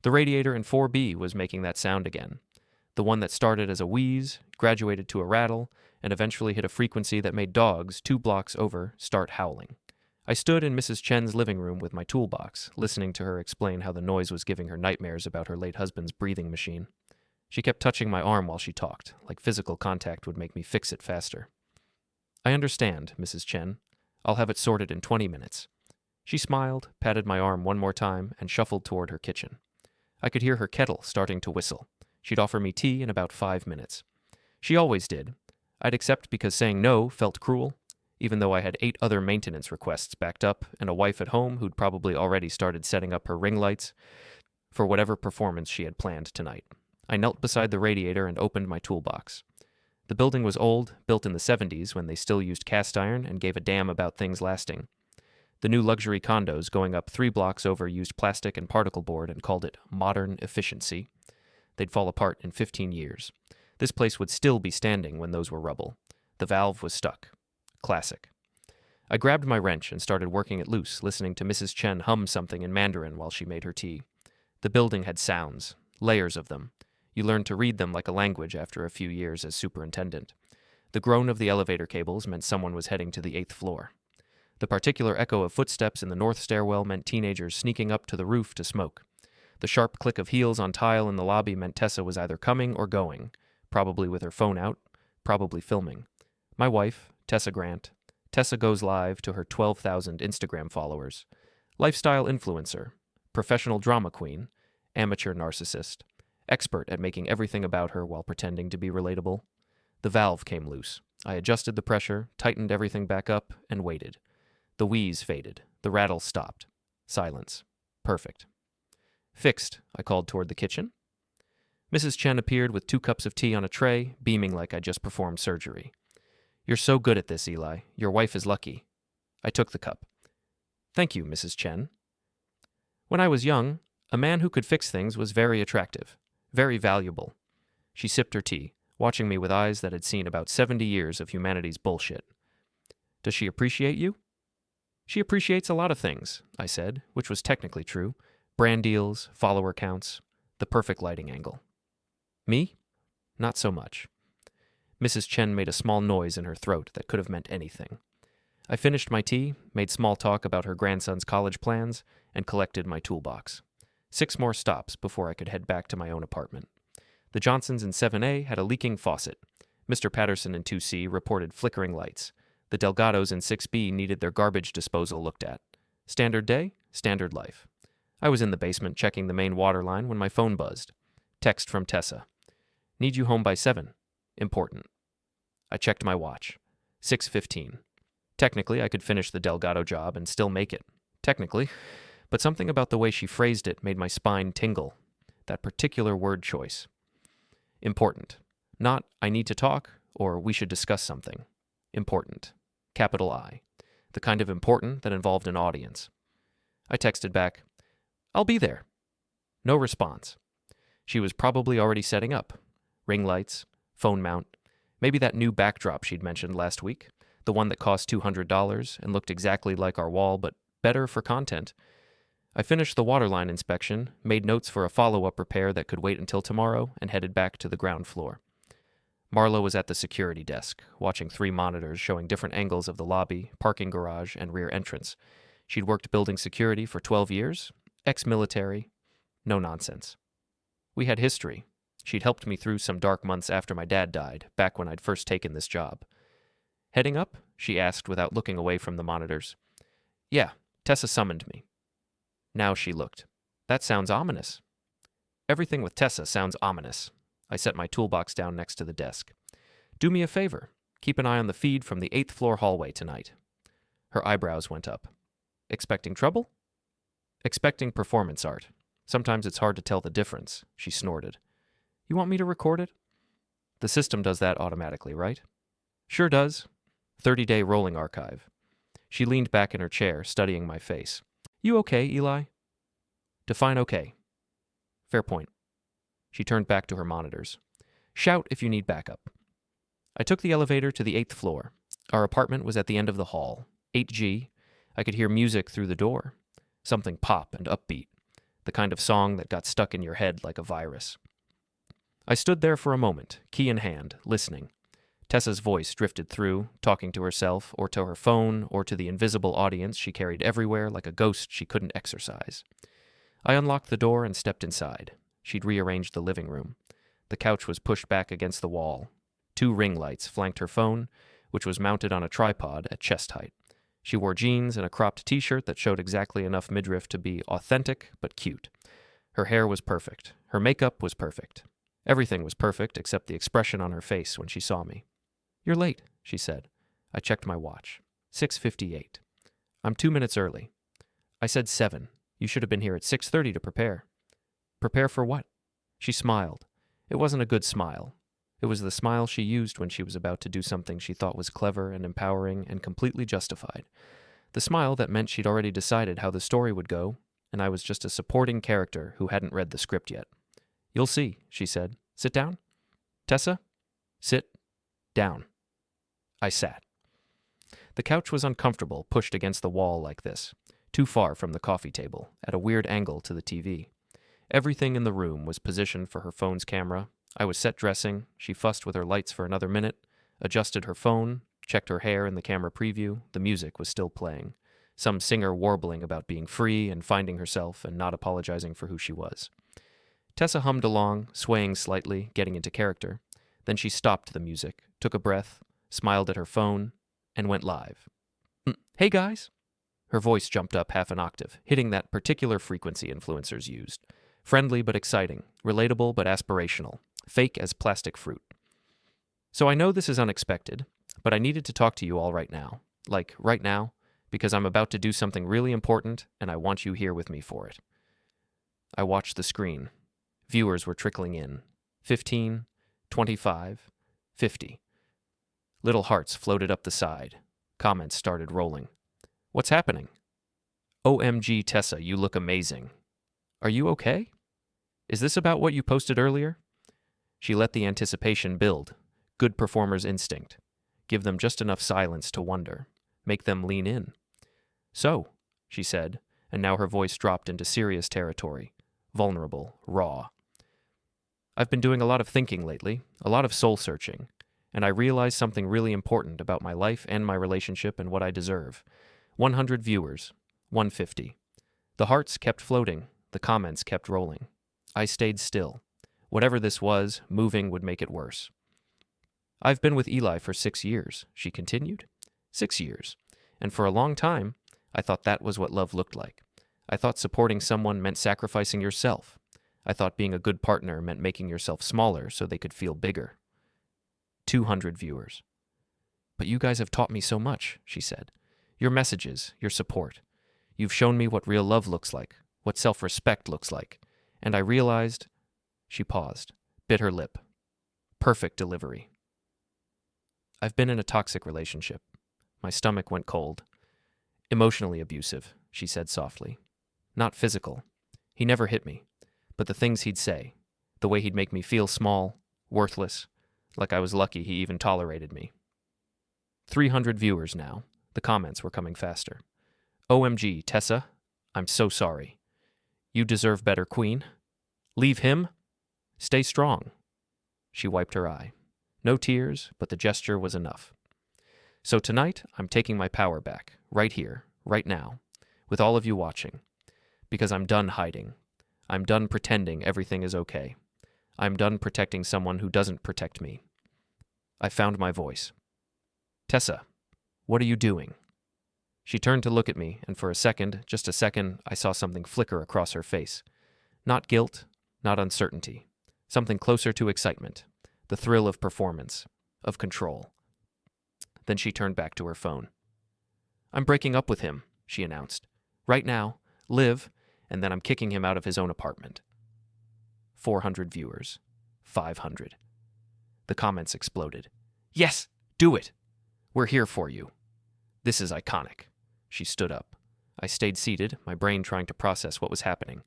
The radiator in 4B was making that sound again. The one that started as a wheeze, graduated to a rattle, and eventually hit a frequency that made dogs 2 blocks over start howling. I stood in Mrs. Chen's living room with my toolbox, listening to her explain how the noise was giving her nightmares about her late husband's breathing machine. She kept touching my arm while she talked, like physical contact would make me fix it faster. I understand, Mrs. Chen. I'll have it sorted in 20 minutes. She smiled, patted my arm one more time, and shuffled toward her kitchen. I could hear her kettle starting to whistle. She'd offer me tea in about 5 minutes. She always did. I'd accept because saying no felt cruel, even though I had 8 other maintenance requests backed up and a wife at home who'd probably already started setting up her ring lights for whatever performance she had planned tonight. I knelt beside the radiator and opened my toolbox. The building was old, built in the 70s when they still used cast iron and gave a damn about things lasting. The new luxury condos going up 3 blocks over used plastic and particle board and called it modern efficiency. They'd fall apart in 15 years. This place would still be standing when those were rubble. The valve was stuck. Classic. I grabbed my wrench and started working it loose, listening to Mrs. Chen hum something in Mandarin while she made her tea. The building had sounds, layers of them. You learned to read them like a language after a few years as superintendent. The groan of the elevator cables meant someone was heading to the 8th floor. The particular echo of footsteps in the north stairwell meant teenagers sneaking up to the roof to smoke. The sharp click of heels on tile in the lobby meant Tessa was either coming or going, probably with her phone out, probably filming. My wife, Tessa Grant. Tessa goes live to her 12,000 Instagram followers. Lifestyle influencer, professional drama queen, amateur narcissist, expert at making everything about her while pretending to be relatable. The valve came loose. I adjusted the pressure, tightened everything back up, and waited. The wheeze faded. The rattle stopped. Silence. Perfect. Fixed, I called toward the kitchen. Mrs. Chen appeared with 2 cups of tea on a tray, beaming like I just performed surgery. You're so good at this, Eli. Your wife is lucky. I took the cup. Thank you, Mrs. Chen. When I was young, a man who could fix things was very attractive, very valuable. She sipped her tea, watching me with eyes that had seen about 70 years of humanity's bullshit. Does she appreciate you? She appreciates a lot of things, I said, which was technically true. Brand deals, follower counts, the perfect lighting angle. Me? Not so much. Mrs. Chen made a small noise in her throat that could have meant anything. I finished my tea, made small talk about her grandson's college plans, and collected my toolbox. 6 more stops before I could head back to my own apartment. The Johnsons in 7A had a leaking faucet. Mr. Patterson in 2C reported flickering lights. The Delgados in 6B needed their garbage disposal looked at. Standard day, standard life. I was in the basement checking the main water line when my phone buzzed. Text from Tessa. Need you home by 7. Important. I checked my watch. 6:15. Technically, I could finish the Delgado job and still make it. Technically. But something about the way she phrased it made my spine tingle. That particular word choice. Important. Not, I need to talk, or we should discuss something. Important. Capital I. The kind of important that involved an audience. I texted back, I'll be there. No response. She was probably already setting up. Ring lights, phone mount, maybe that new backdrop she'd mentioned last week, the one that cost $200 and looked exactly like our wall, but better for content. I finished the waterline inspection, made notes for a follow-up repair that could wait until tomorrow, and headed back to the ground floor. Marlo was at the security desk, watching 3 monitors showing different angles of the lobby, parking garage, and rear entrance. She'd worked building security for 12 years, ex-military, no nonsense. We had history. She'd helped me through some dark months after my dad died, back when I'd first taken this job. Heading up? She asked without looking away from the monitors. Yeah, Tessa summoned me. Now she looked. That sounds ominous. Everything with Tessa sounds ominous. I set my toolbox down next to the desk. Do me a favor. Keep an eye on the feed from the 8th floor hallway tonight. Her eyebrows went up. Expecting trouble? Expecting performance art. Sometimes it's hard to tell the difference, she snorted. You want me to record it? The system does that automatically, right? Sure does. 30-day rolling archive. She leaned back in her chair, studying my face. You okay, Eli? Define okay. Fair point. She turned back to her monitors. Shout if you need backup. I took the elevator to the 8th floor. Our apartment was at the end of the hall. 8G. I could hear music through the door. Something pop and upbeat. the kind of song that got stuck in your head like a virus. I stood there for a moment, key in hand, listening. Tessa's voice drifted through, talking to herself, or to her phone, or to the invisible audience she carried everywhere like a ghost she couldn't exorcise. I unlocked the door and stepped inside. She'd rearranged the living room. The couch was pushed back against the wall. 2 ring lights flanked her phone, which was mounted on a tripod at chest height. She wore jeans and a cropped t-shirt that showed exactly enough midriff to be authentic but cute. Her hair was perfect. Her makeup was perfect. Everything was perfect except the expression on her face when she saw me. "You're late," she said. I checked my watch. 6:58. "I'm 2 minutes early." I said 7. "You should have been here at 6:30 to prepare." "Prepare for what?" She smiled. It wasn't a good smile. It was the smile she used when she was about to do something she thought was clever and empowering and completely justified. The smile that meant she'd already decided how the story would go, and I was just a supporting character who hadn't read the script yet. "You'll see," she said. "Sit down." "Tessa?" "Sit down." I sat. The couch was uncomfortable, pushed against the wall like this, too far from the coffee table, at a weird angle to the TV. Everything in the room was positioned for her phone's camera. I was set dressing. She fussed with her lights for another minute, adjusted her phone, checked her hair in the camera preview. The music was still playing. Some singer warbling about being free and finding herself and not apologizing for who she was. Tessa hummed along, swaying slightly, getting into character. Then she stopped the music, took a breath, smiled at her phone, and went live. "Hey guys!" Her voice jumped up half an octave, hitting that particular frequency influencers used. Friendly but exciting, relatable but aspirational, fake as plastic fruit. "So I know this is unexpected, but I needed to talk to you all right now. Like, right now, because I'm about to do something really important, and I want you here with me for it." I watched the screen. Viewers were trickling in. 15, 25, 50. Little hearts floated up the side. Comments started rolling. "What's happening?" "OMG, Tessa, you look amazing." "Are you okay? Is this about what you posted earlier?" She let the anticipation build. Good performer's instinct. Give them just enough silence to wonder. Make them lean in. "So," she said, and now her voice dropped into serious territory. Vulnerable, raw. "I've been doing a lot of thinking lately, a lot of soul-searching, and I realized something really important about my life and my relationship and what I deserve. 100 viewers. 150. The hearts kept floating. The comments kept rolling. I stayed still. Whatever this was, moving would make it worse. "I've been with Eli for 6 years," she continued. 6 years. And for a long time, I thought that was what love looked like. I thought supporting someone meant sacrificing yourself. I thought being a good partner meant making yourself smaller so they could feel bigger. 200 viewers. "But you guys have taught me so much," she said. "Your messages, your support. You've shown me what real love looks like, what self-respect looks like. And I realized..." She paused, bit her lip. Perfect delivery. "I've been in a toxic relationship." My stomach went cold. "Emotionally abusive," she said softly. "Not physical. He never hit me. But the things he'd say, the way he'd make me feel small, worthless, like I was lucky he even tolerated me." 300 viewers now. The comments were coming faster. "OMG, Tessa, I'm so sorry. You deserve better, Queen. Leave him? Stay strong." She wiped her eye. No tears, but the gesture was enough. "So tonight, I'm taking my power back, right here, right now, with all of you watching. Because I'm done hiding. I'm done pretending everything is okay. I'm done protecting someone who doesn't protect me. I found my voice. Tessa, what are you doing?" She turned to look at me, and for a second, just a second, I saw something flicker across her face. Not guilt, not uncertainty. Something closer to excitement. The thrill of performance, of control. Then she turned back to her phone. "I'm breaking up with him," she announced. "Right now, live, and then I'm kicking him out of his own apartment." 400 viewers. 500. The comments exploded. "Yes, do it! We're here for you. This is iconic." She stood up. I stayed seated, my brain trying to process what was happening.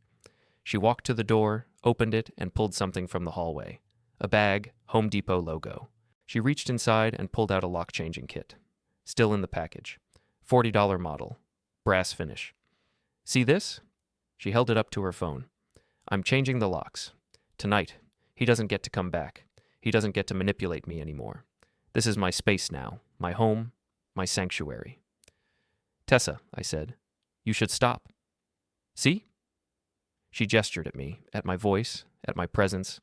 She walked to the door, opened it, and pulled something from the hallway. A bag, Home Depot logo. She reached inside and pulled out a lock-changing kit. Still in the package. $40 model. Brass finish. "See this?" She held it up to her phone. I'm changing the locks. Tonight, he doesn't get to come back. He doesn't get to manipulate me anymore. This is my space now, my home, my sanctuary. Tessa, I said, you should stop. See? She gestured at me, at my voice, at my presence.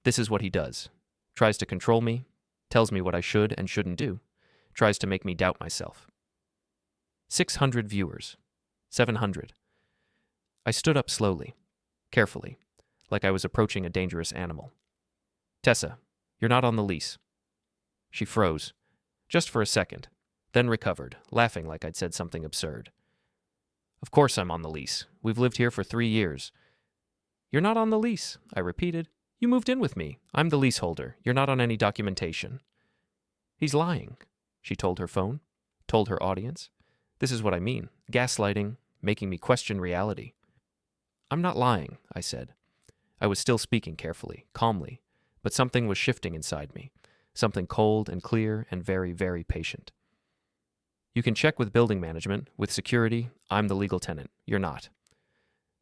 This is what he does. Tries to control me, tells me what I should and shouldn't do, tries to make me doubt myself. 600 viewers. 700. I stood up slowly, carefully, like I was approaching a dangerous animal. Tessa, you're not on the lease. She froze, just for a second, then recovered, laughing like I'd said something absurd. Of course I'm on the lease. We've lived here for 3 years. You're not on the lease, I repeated. You moved in with me. I'm the leaseholder. You're not on any documentation. He's lying, she told her phone, told her audience. This is what I mean. Gaslighting, making me question reality. I'm not lying, I said. I was still speaking carefully, calmly, but something was shifting inside me, something cold and clear and very, very patient. You can check with building management, with security. I'm the legal tenant. You're not.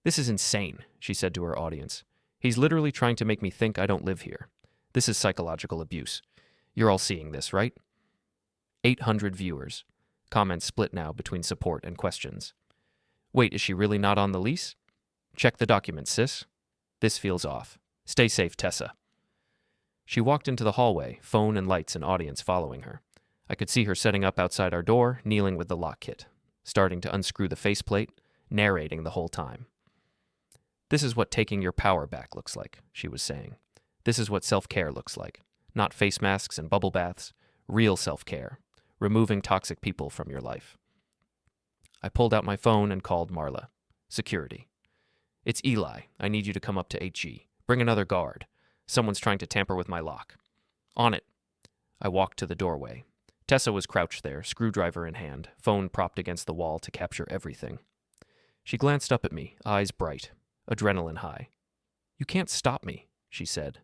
This is insane, she said to her audience. He's literally trying to make me think I don't live here. This is psychological abuse. You're all seeing this, right? 800 viewers. Comments split now between support and questions. Wait, is she really not on the lease? Check the documents, sis. This feels off. Stay safe, Tessa. She walked into the hallway, phone and lights and audience following her. I could see her setting up outside our door, kneeling with the lock kit, starting to unscrew the faceplate, narrating the whole time. This is what taking your power back looks like, she was saying. This is what self-care looks like. Not face masks and bubble baths, real self-care, removing toxic people from your life. I pulled out my phone and called Marla. Security. It's Eli. I need you to come up to HG. Bring another guard. Someone's trying to tamper with my lock. On it. I walked to the doorway. Tessa was crouched there, screwdriver in hand, phone propped against the wall to capture everything. She glanced up at me, eyes bright, adrenaline high. You can't stop me, she said.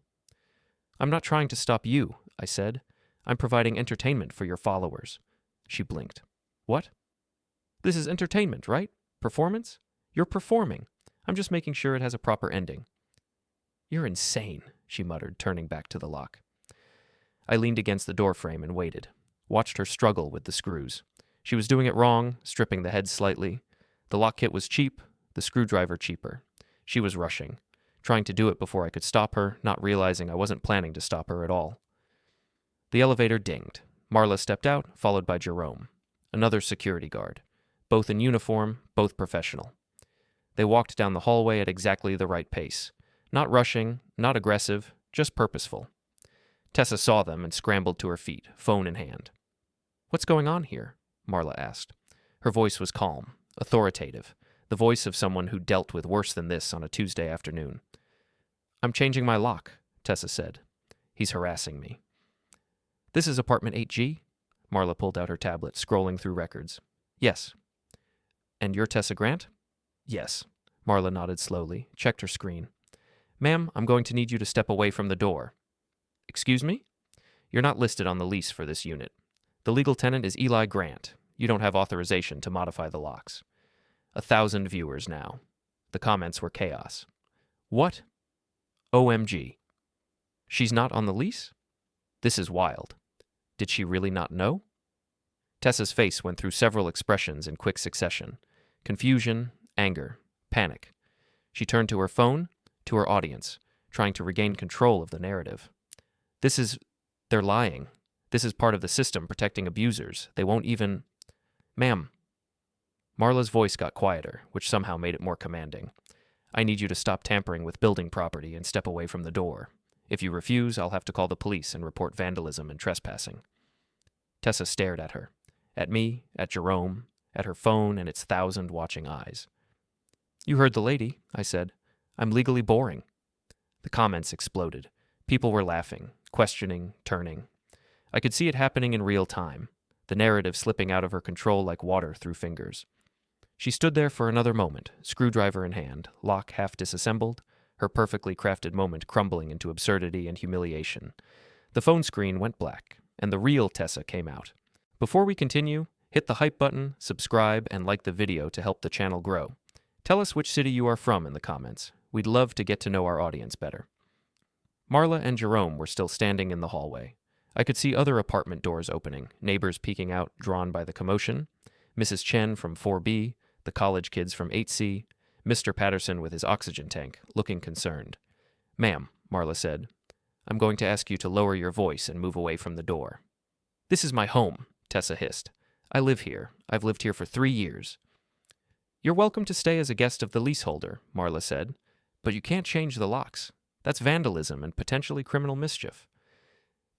I'm not trying to stop you, I said. I'm providing entertainment for your followers. She blinked. What? This is entertainment, right? Performance? You're performing. I'm just making sure it has a proper ending. You're insane, she muttered, turning back to the lock. I leaned against the doorframe and waited, watched her struggle with the screws. She was doing it wrong, stripping the head slightly. The lock kit was cheap, the screwdriver cheaper. She was rushing, trying to do it before I could stop her, not realizing I wasn't planning to stop her at all. The elevator dinged. Marla stepped out, followed by Jerome, another security guard. Both in uniform, both professional. They walked down the hallway at exactly the right pace. Not rushing, not aggressive, just purposeful. Tessa saw them and scrambled to her feet, phone in hand. What's going on here? Marla asked. Her voice was calm, authoritative, the voice of someone who dealt with worse than this on a Tuesday afternoon. I'm changing my lock, Tessa said. He's harassing me. This is apartment 8G? Marla pulled out her tablet, scrolling through records. Yes. And you're Tessa Grant? Yes. Marla nodded slowly, checked her screen. Ma'am, I'm going to need you to step away from the door. Excuse me? You're not listed on the lease for this unit. The legal tenant is Eli Grant. You don't have authorization to modify the locks. 1,000 viewers now. The comments were chaos. What? OMG. She's not on the lease? This is wild. Did she really not know? Tessa's face went through several expressions in quick succession. Confusion, anger, panic. She turned to her phone, to her audience, trying to regain control of the narrative. They're lying. This is part of the system protecting abusers. They won't even... Ma'am. Marla's voice got quieter, which somehow made it more commanding. I need you to stop tampering with building property and step away from the door. If you refuse, I'll have to call the police and report vandalism and trespassing. Tessa stared at her, at me, at Jerome, at her phone and its 1,000 watching eyes. You heard the lady, I said. I'm legally boring. The comments exploded. People were laughing, questioning, turning. I could see it happening in real time, the narrative slipping out of her control like water through fingers. She stood there for another moment, screwdriver in hand, lock half disassembled, her perfectly crafted moment crumbling into absurdity and humiliation. The phone screen went black, and the real Tessa came out. Before we continue, hit the hype button, subscribe, and like the video to help the channel grow. Tell us which city you are from in the comments. We'd love to get to know our audience better. Marla and Jerome were still standing in the hallway. I could see other apartment doors opening, neighbors peeking out, drawn by the commotion, Mrs. Chen from 4B, the college kids from 8C, Mr. Patterson with his oxygen tank, looking concerned. "Ma'am," Marla said, "I'm going to ask you to lower your voice and move away from the door." "This is my home," Tessa hissed. "I live here. I've lived here for 3 years." "You're welcome to stay as a guest of the leaseholder," Marla said, "but you can't change the locks. That's vandalism and potentially criminal mischief."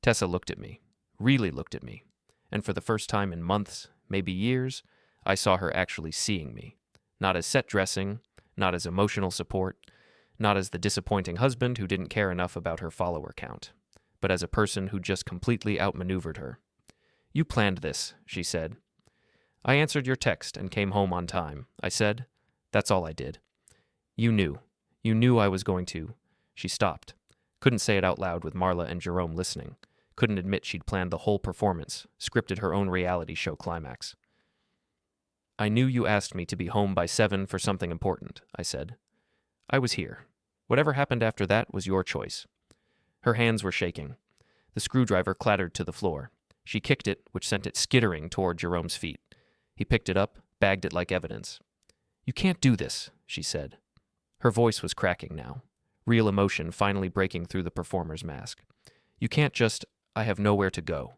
Tessa looked at me, really looked at me, and for the first time in months, maybe years, I saw her actually seeing me, not as set dressing, not as emotional support, not as the disappointing husband who didn't care enough about her follower count, but as a person who just completely outmaneuvered her. "You planned this," she said. "I answered your text and came home on time," I said. "That's all I did." You knew I was going to." She stopped. Couldn't say it out loud with Marla and Jerome listening. Couldn't admit she'd planned the whole performance, scripted her own reality show climax. "I knew you asked me to be home by 7 for something important," I said. "I was here. Whatever happened after that was your choice." Her hands were shaking. The screwdriver clattered to the floor. She kicked it, which sent it skittering toward Jerome's feet. He picked it up, bagged it like evidence. "You can't do this," she said. Her voice was cracking now, real emotion finally breaking through the performer's mask. "You can't just, I have nowhere to go."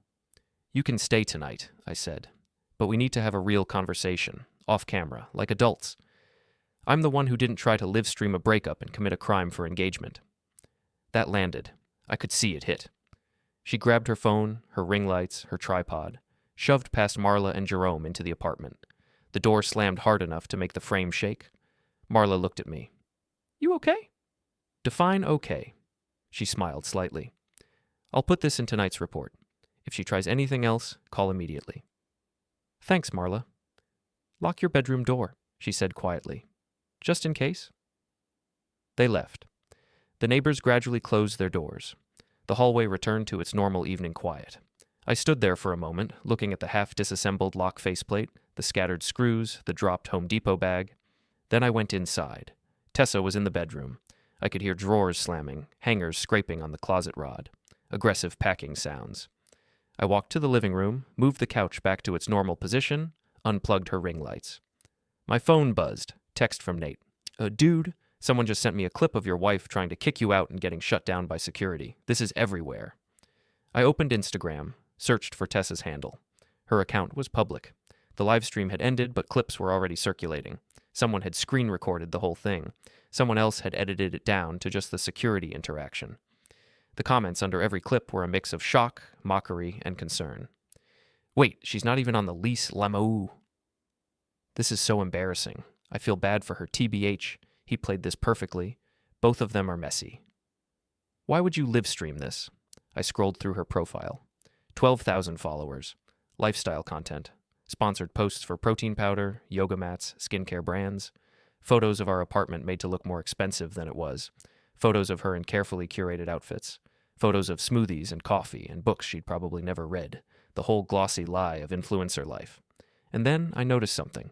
"You can stay tonight," I said, "but we need to have a real conversation, off camera, like adults. I'm the one who didn't try to livestream a breakup and commit a crime for engagement." That landed. I could see it hit. She grabbed her phone, her ring lights, her tripod, shoved past Marla and Jerome into the apartment. The door slammed hard enough to make the frame shake. Marla looked at me. "You okay?" "Define okay." She smiled slightly. "I'll put this in tonight's report. If she tries anything else, call immediately." "Thanks, Marla." "Lock your bedroom door," she said quietly. "Just in case." They left. The neighbors gradually closed their doors. The hallway returned to its normal evening quiet. I stood there for a moment, looking at the half-disassembled lock faceplate, the scattered screws, the dropped Home Depot bag. Then I went inside. Tessa was in the bedroom. I could hear drawers slamming, hangers scraping on the closet rod. Aggressive packing sounds. I walked to the living room, moved the couch back to its normal position, unplugged her ring lights. My phone buzzed. Text from Nate. "Dude, someone just sent me a clip of your wife trying to kick you out and getting shut down by security. This is everywhere." I opened Instagram, searched for Tessa's handle. Her account was public. The live stream had ended, but clips were already circulating. Someone had screen recorded the whole thing. Someone else had edited it down to just the security interaction. The comments under every clip were a mix of shock, mockery, and concern. "Wait, she's not even on the lease, Lamau." "This is so embarrassing. I feel bad for her. TBH, he played this perfectly. Both of them are messy." "Why would you live stream this?" I scrolled through her profile. 12,000 followers. Lifestyle content. Sponsored posts for protein powder, yoga mats, skincare brands. Photos of our apartment made to look more expensive than it was. Photos of her in carefully curated outfits. Photos of smoothies and coffee and books she'd probably never read. The whole glossy lie of influencer life. And then I noticed something.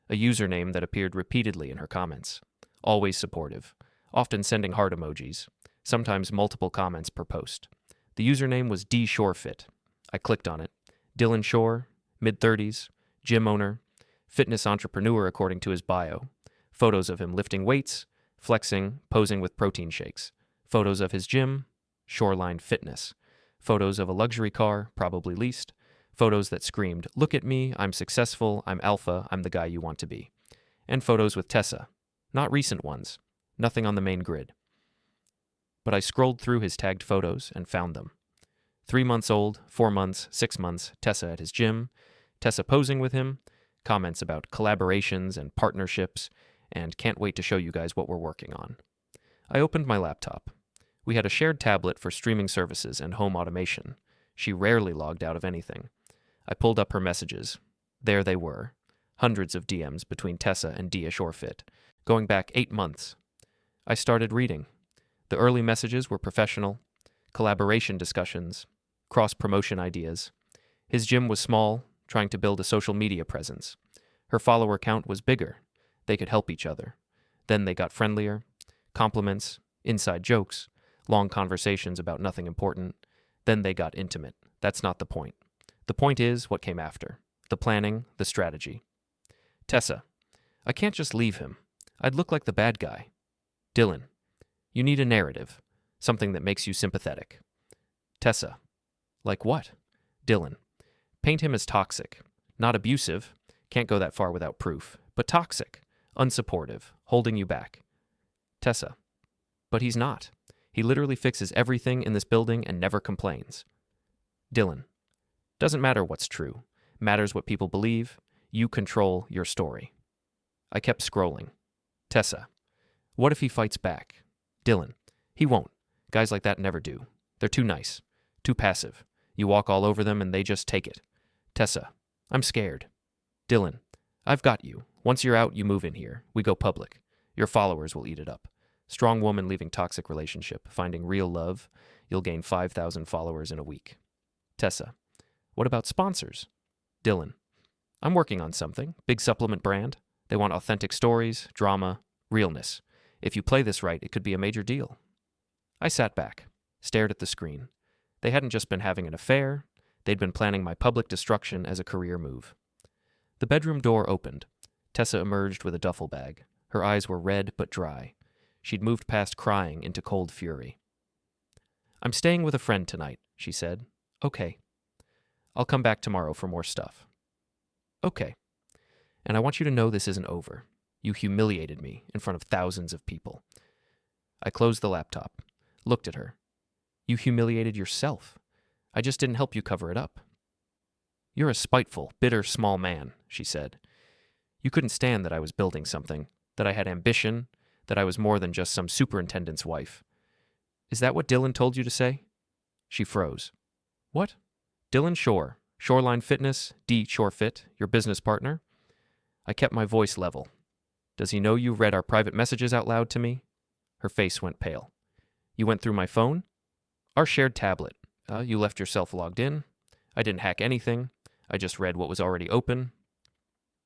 A username that appeared repeatedly in her comments. Always supportive. Often sending heart emojis. Sometimes multiple comments per post. The username was D Shorefit. I clicked on it. Dylan Shore, mid-30s, gym owner, fitness entrepreneur according to his bio. Photos of him lifting weights, flexing, posing with protein shakes. Photos of his gym, Shoreline Fitness. Photos of a luxury car, probably leased. Photos that screamed, "Look at me, I'm successful, I'm alpha, I'm the guy you want to be." And photos with Tessa. Not recent ones. Nothing on the main grid. But I scrolled through his tagged photos and found them. 3 months old, 4 months, 6 months, Tessa at his gym, Tessa posing with him, comments about collaborations and partnerships, and can't wait to show you guys what we're working on. I opened my laptop. We had a shared tablet for streaming services and home automation. She rarely logged out of anything. I pulled up her messages. There they were. Hundreds of DMs between Tessa and Dia Shorefit, going back 8 months. I started reading. The early messages were professional, collaboration discussions, cross-promotion ideas. His gym was small, trying to build a social media presence. Her follower count was bigger. They could help each other. Then they got friendlier. Compliments, inside jokes, long conversations about nothing important. Then they got intimate. That's not the point. The point is what came after. The planning, the strategy. Tessa, I can't just leave him. I'd look like the bad guy. Dylan, you need a narrative, something that makes you sympathetic. Tessa, like what? Dylan, paint him as toxic. Not abusive, can't go that far without proof, but toxic, unsupportive, holding you back. Tessa, but he's not. He literally fixes everything in this building and never complains. Dylan, doesn't matter what's true. Matters what people believe. You control your story. I kept scrolling. Tessa, what if he fights back? Dylan, he won't. Guys like that never do. They're too nice, too passive. You walk all over them and they just take it. Tessa, I'm scared. Dylan, I've got you. Once you're out, you move in here. We go public. Your followers will eat it up. Strong woman leaving toxic relationship, finding real love. You'll gain 5,000 followers in a week. Tessa, what about sponsors? Dylan, I'm working on something. Big supplement brand. They want authentic stories, drama, realness. If you play this right, it could be a major deal. I sat back, stared at the screen. They hadn't just been having an affair. They'd been planning my public destruction as a career move. The bedroom door opened. Tessa emerged with a duffel bag. Her eyes were red but dry. She'd moved past crying into cold fury. I'm staying with a friend tonight, she said. Okay. I'll come back tomorrow for more stuff. Okay. And I want you to know this isn't over. You humiliated me in front of thousands of people. I closed the laptop, looked at her. You humiliated yourself. I just didn't help you cover it up. You're a spiteful, bitter, small man, she said. You couldn't stand that I was building something, that I had ambition, that I was more than just some superintendent's wife. Is that what Dylan told you to say? She froze. What? Dylan Shore, Shoreline Fitness, D. Shorefit, your business partner? I kept my voice level. Does he know you read our private messages out loud to me? Her face went pale. You went through my phone? Our shared tablet. You left yourself logged in. I didn't hack anything. I just read what was already open.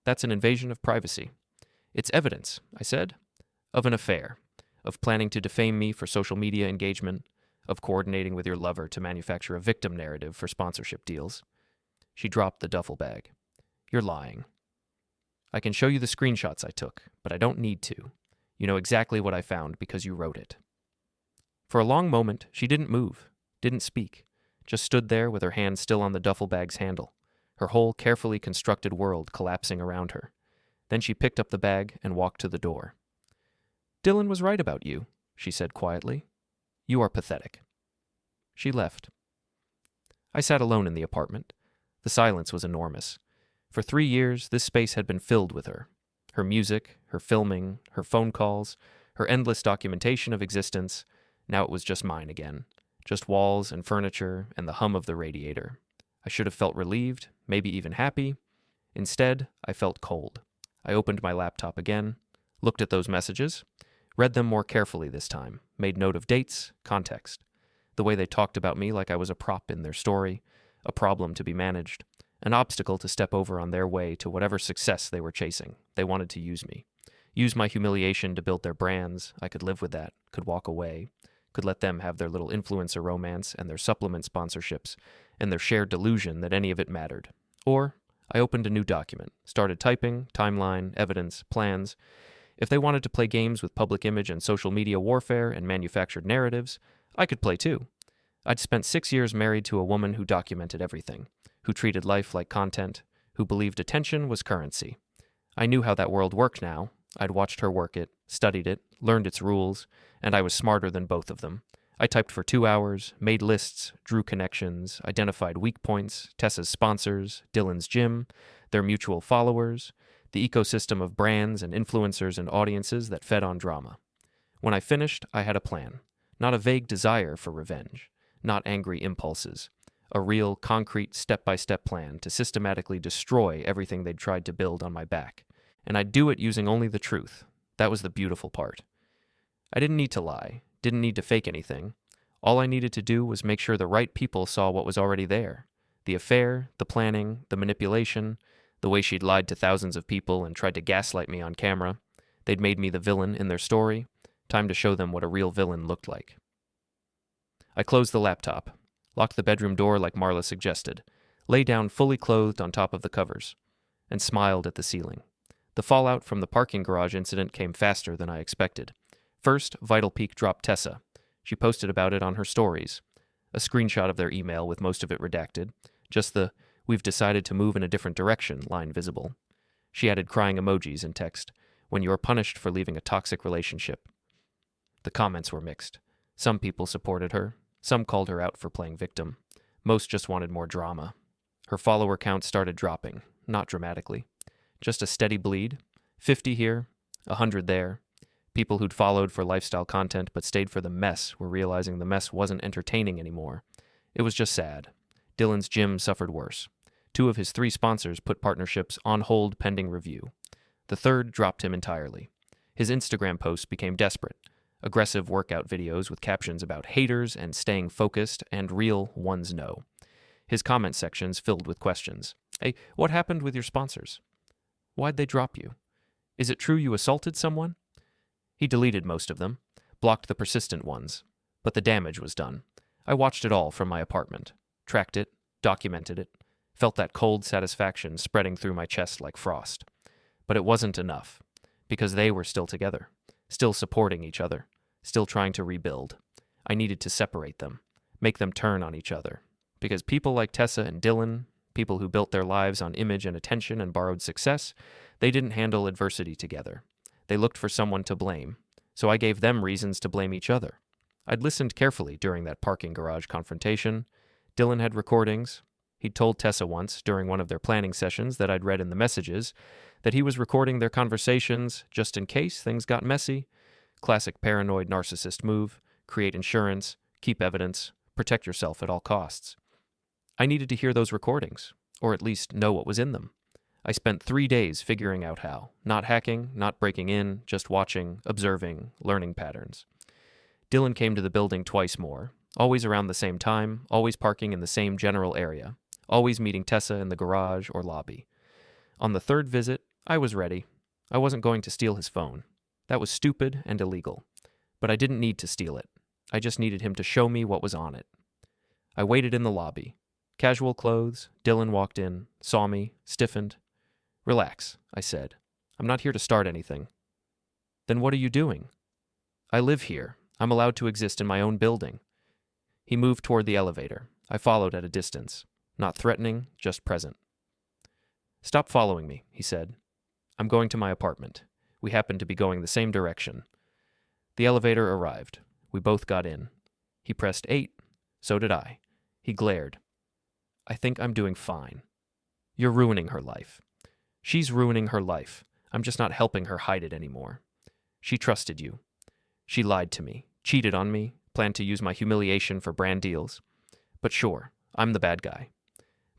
That's an invasion of privacy. It's evidence, I said, of an affair, of planning to defame me for social media engagement, of coordinating with your lover to manufacture a victim narrative for sponsorship deals. She dropped the duffel bag. You're lying. I can show you the screenshots I took, but I don't need to. You know exactly what I found because you wrote it. For a long moment, she didn't move, didn't speak, just stood there with her hand still on the duffel bag's handle, her whole carefully constructed world collapsing around her. Then she picked up the bag and walked to the door. Dylan was right about you, she said quietly. You are pathetic. She left. I sat alone in the apartment. The silence was enormous. For 3 years, this space had been filled with her. Her music, her filming, her phone calls, her endless documentation of existence. Now it was just mine again. Just walls and furniture and the hum of the radiator. I should have felt relieved, maybe even happy. Instead, I felt cold. I opened my laptop again, looked at those messages, read them more carefully this time, made note of dates, context. The way they talked about me like I was a prop in their story, a problem to be managed, an obstacle to step over on their way to whatever success they were chasing. They wanted to use me. Use my humiliation to build their brands. I could live with that, could walk away, could let them have their little influencer romance and their supplement sponsorships and their shared delusion that any of it mattered. Or I opened a new document, started typing, timeline, evidence, plans. If they wanted to play games with public image and social media warfare and manufactured narratives, I could play too. I'd spent 6 years married to a woman who documented everything, who treated life like content, who believed attention was currency. I knew how that world worked now. I'd watched her work it, studied it, learned its rules, and I was smarter than both of them. I typed for 2 hours, made lists, drew connections, identified weak points, Tessa's sponsors, Dylan's gym, their mutual followers, the ecosystem of brands and influencers and audiences that fed on drama. When I finished, I had a plan. Not a vague desire for revenge, not angry impulses. A real, concrete, step-by-step plan to systematically destroy everything they'd tried to build on my back. And I'd do it using only the truth. That was the beautiful part. I didn't need to lie, didn't need to fake anything. All I needed to do was make sure the right people saw what was already there. The affair, the planning, the manipulation, the way she'd lied to thousands of people and tried to gaslight me on camera. They'd made me the villain in their story. Time to show them what a real villain looked like. I closed the laptop, locked the bedroom door like Marla suggested, lay down fully clothed on top of the covers, and smiled at the ceiling. The fallout from the parking garage incident came faster than I expected. First, Vital Peak dropped Tessa. She posted about it on her stories. A screenshot of their email with most of it redacted, just the "we've decided to move in a different direction" line visible. She added crying emojis in text, "when you are punished for leaving a toxic relationship." The comments were mixed. Some people supported her. Some called her out for playing victim. Most just wanted more drama. Her follower count started dropping, not dramatically. Just a steady bleed. 50 here, 100 there. People who'd followed for lifestyle content but stayed for the mess were realizing the mess wasn't entertaining anymore. It was just sad. Dylan's gym suffered worse. 2 of his 3 sponsors put partnerships on hold pending review. The third dropped him entirely. His Instagram posts became desperate. Aggressive workout videos with captions about haters and staying focused and real ones no. His comment sections filled with questions. Hey, what happened with your sponsors? Why'd they drop you? Is it true you assaulted someone? He deleted most of them, blocked the persistent ones, but the damage was done. I watched it all from my apartment, tracked it, documented it, felt that cold satisfaction spreading through my chest like frost. But it wasn't enough, because they were still together, still supporting each other, still trying to rebuild. I needed to separate them, make them turn on each other, because people like Tessa and Dylan, people who built their lives on image and attention and borrowed success, they didn't handle adversity together. They looked for someone to blame, so I gave them reasons to blame each other. I'd listened carefully during that parking garage confrontation. Dylan had recordings. He'd told Tessa once, during one of their planning sessions that I'd read in the messages, that he was recording their conversations just in case things got messy. Classic paranoid narcissist move: create insurance, keep evidence, protect yourself at all costs. I needed to hear those recordings, or at least know what was in them. I spent 3 days figuring out how. Not hacking, not breaking in, just watching, observing, learning patterns. Dylan came to the building twice more, always around the same time, always parking in the same general area, always meeting Tessa in the garage or lobby. On the 3rd visit, I was ready. I wasn't going to steal his phone. That was stupid and illegal. But I didn't need to steal it. I just needed him to show me what was on it. I waited in the lobby. Casual clothes. Dylan walked in, saw me, stiffened. "Relax," I said. "I'm not here to start anything." "Then what are you doing?" "I live here. I'm allowed to exist in my own building." He moved toward the elevator. I followed at a distance. Not threatening, just present. "Stop following me," he said. "I'm going to my apartment." We happened to be going the same direction. The elevator arrived. We both got in. He pressed 8. So did I. He glared. "I think I'm doing fine." "You're ruining her life." "She's ruining her life. I'm just not helping her hide it anymore." "She trusted you." "She lied to me, cheated on me, planned to use my humiliation for brand deals. But sure, I'm the bad guy."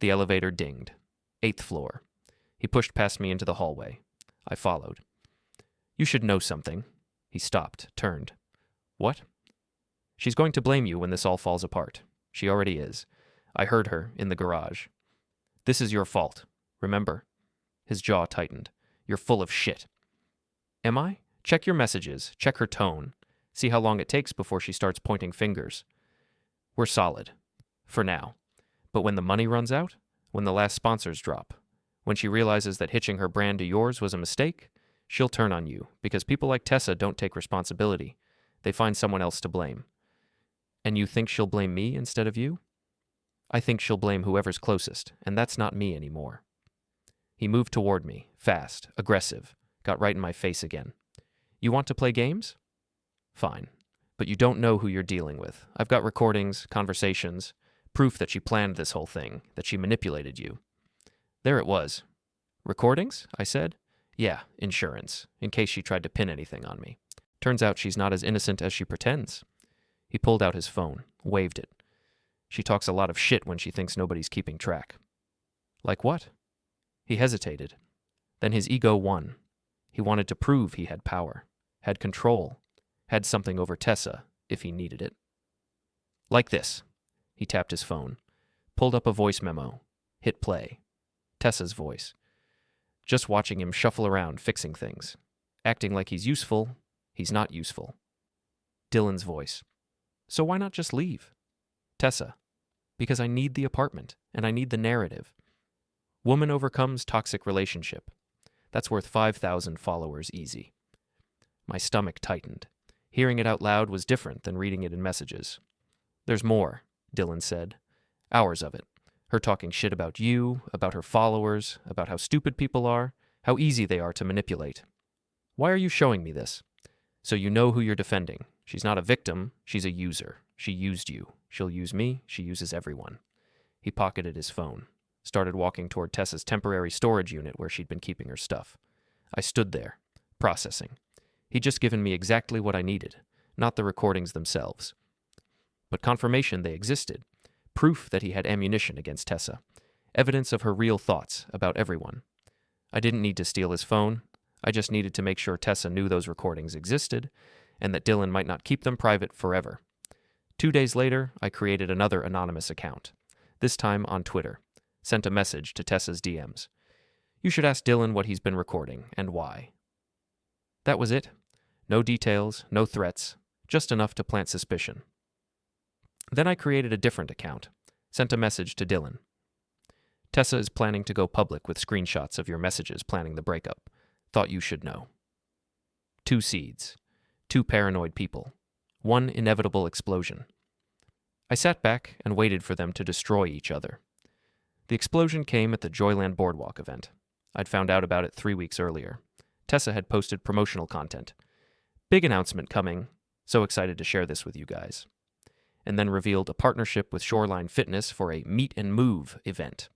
The elevator dinged. 8th floor. He pushed past me into the hallway. I followed. "You should know something." He stopped, turned. "What?" "She's going to blame you when this all falls apart. She already is. I heard her in the garage. This is your fault. Remember?" His jaw tightened. "You're full of shit." "Am I? Check your messages. Check her tone. See how long it takes before she starts pointing fingers. We're solid. For now. But when the money runs out, when the last sponsors drop, when she realizes that hitching her brand to yours was a mistake, she'll turn on you, because people like Tessa don't take responsibility. They find someone else to blame. And you think she'll blame me instead of you?" "I think she'll blame whoever's closest, and that's not me anymore." He moved toward me, fast, aggressive, got right in my face again. "You want to play games? Fine. But you don't know who you're dealing with. I've got recordings, conversations, proof that she planned this whole thing, that she manipulated you." There it was. "Recordings?" I said. "Yeah, insurance, in case she tried to pin anything on me. Turns out she's not as innocent as she pretends." He pulled out his phone, waved it. "She talks a lot of shit when she thinks nobody's keeping track." "Like what?" He hesitated. Then his ego won. He wanted to prove he had power, had control, had something over Tessa if he needed it. "Like this." He tapped his phone, pulled up a voice memo, hit play. Tessa's voice. Just watching him shuffle around fixing things. acting like he's useful. He's not useful. Dylan's voice. So why not just leave? Tessa. Because I need the apartment, and I need the narrative. Woman overcomes toxic relationship. That's worth 5,000 followers easy. My stomach tightened. Hearing it out loud was different than reading it in messages. There's more, Dylan said. Hours of it. Her talking shit about you, about her followers, about how stupid people are, how easy they are to manipulate. Why are you showing me this? So you know who you're defending. She's not a victim, she's a user. She used you. She'll use me, she uses everyone. He pocketed his phone, started walking toward Tessa's temporary storage unit where she'd been keeping her stuff. I stood there, processing. He'd just given me exactly what I needed, not the recordings themselves. But confirmation they existed, proof that he had ammunition against Tessa, evidence of her real thoughts about everyone. I didn't need to steal his phone. I just needed to make sure Tessa knew those recordings existed and that Dylan might not keep them private forever. 2 days later, I created another anonymous account, this time on Twitter. Sent a message to Tessa's DMs. You should ask Dylan what he's been recording and why. That was it. No details, no threats, just enough to plant suspicion. Then I created a different account, sent a message to Dylan. Tessa is planning to go public with screenshots of your messages planning the breakup. Thought you should know. 2 seeds. 2 paranoid people. 1 inevitable explosion. I sat back and waited for them to destroy each other. The explosion came at the Joyland Boardwalk event. I'd found out about it 3 weeks earlier. Tessa had posted promotional content. Big announcement coming, so excited to share this with you guys. And then revealed a partnership with Shoreline Fitness for a Meet and Move event.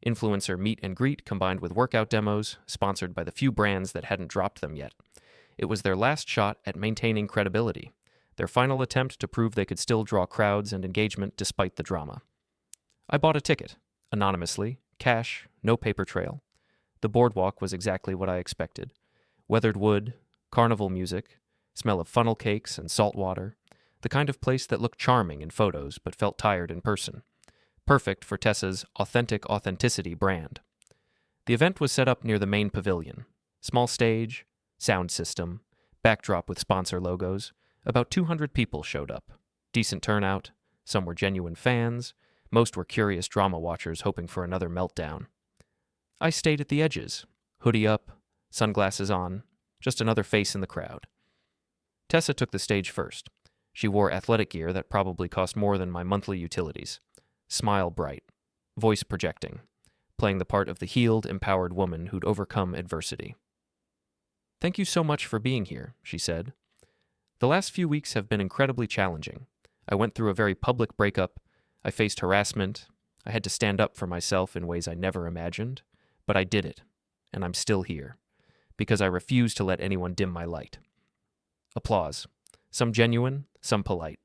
Influencer meet and greet combined with workout demos, sponsored by the few brands that hadn't dropped them yet. It was their last shot at maintaining credibility, their final attempt to prove they could still draw crowds and engagement despite the drama. I bought a ticket, anonymously, cash, no paper trail. The boardwalk was exactly what I expected. Weathered wood, carnival music, smell of funnel cakes and salt water, the kind of place that looked charming in photos but felt tired in person. Perfect for Tessa's authentic authenticity brand. The event was set up near the main pavilion. Small stage, sound system, backdrop with sponsor logos. About 200 people showed up. Decent turnout. Some were genuine fans. Most were curious drama watchers hoping for another meltdown. I stayed at the edges, hoodie up, sunglasses on, just another face in the crowd. Tessa took the stage first. She wore athletic gear that probably cost more than my monthly utilities. Smile bright, voice projecting, playing the part of the healed, empowered woman who'd overcome adversity. Thank you so much for being here, she said. The last few weeks have been incredibly challenging. I went through a very public breakup. I faced harassment. I had to stand up for myself in ways I never imagined. But I did it, and I'm still here, because I refuse to let anyone dim my light. Applause. Some genuine, some polite.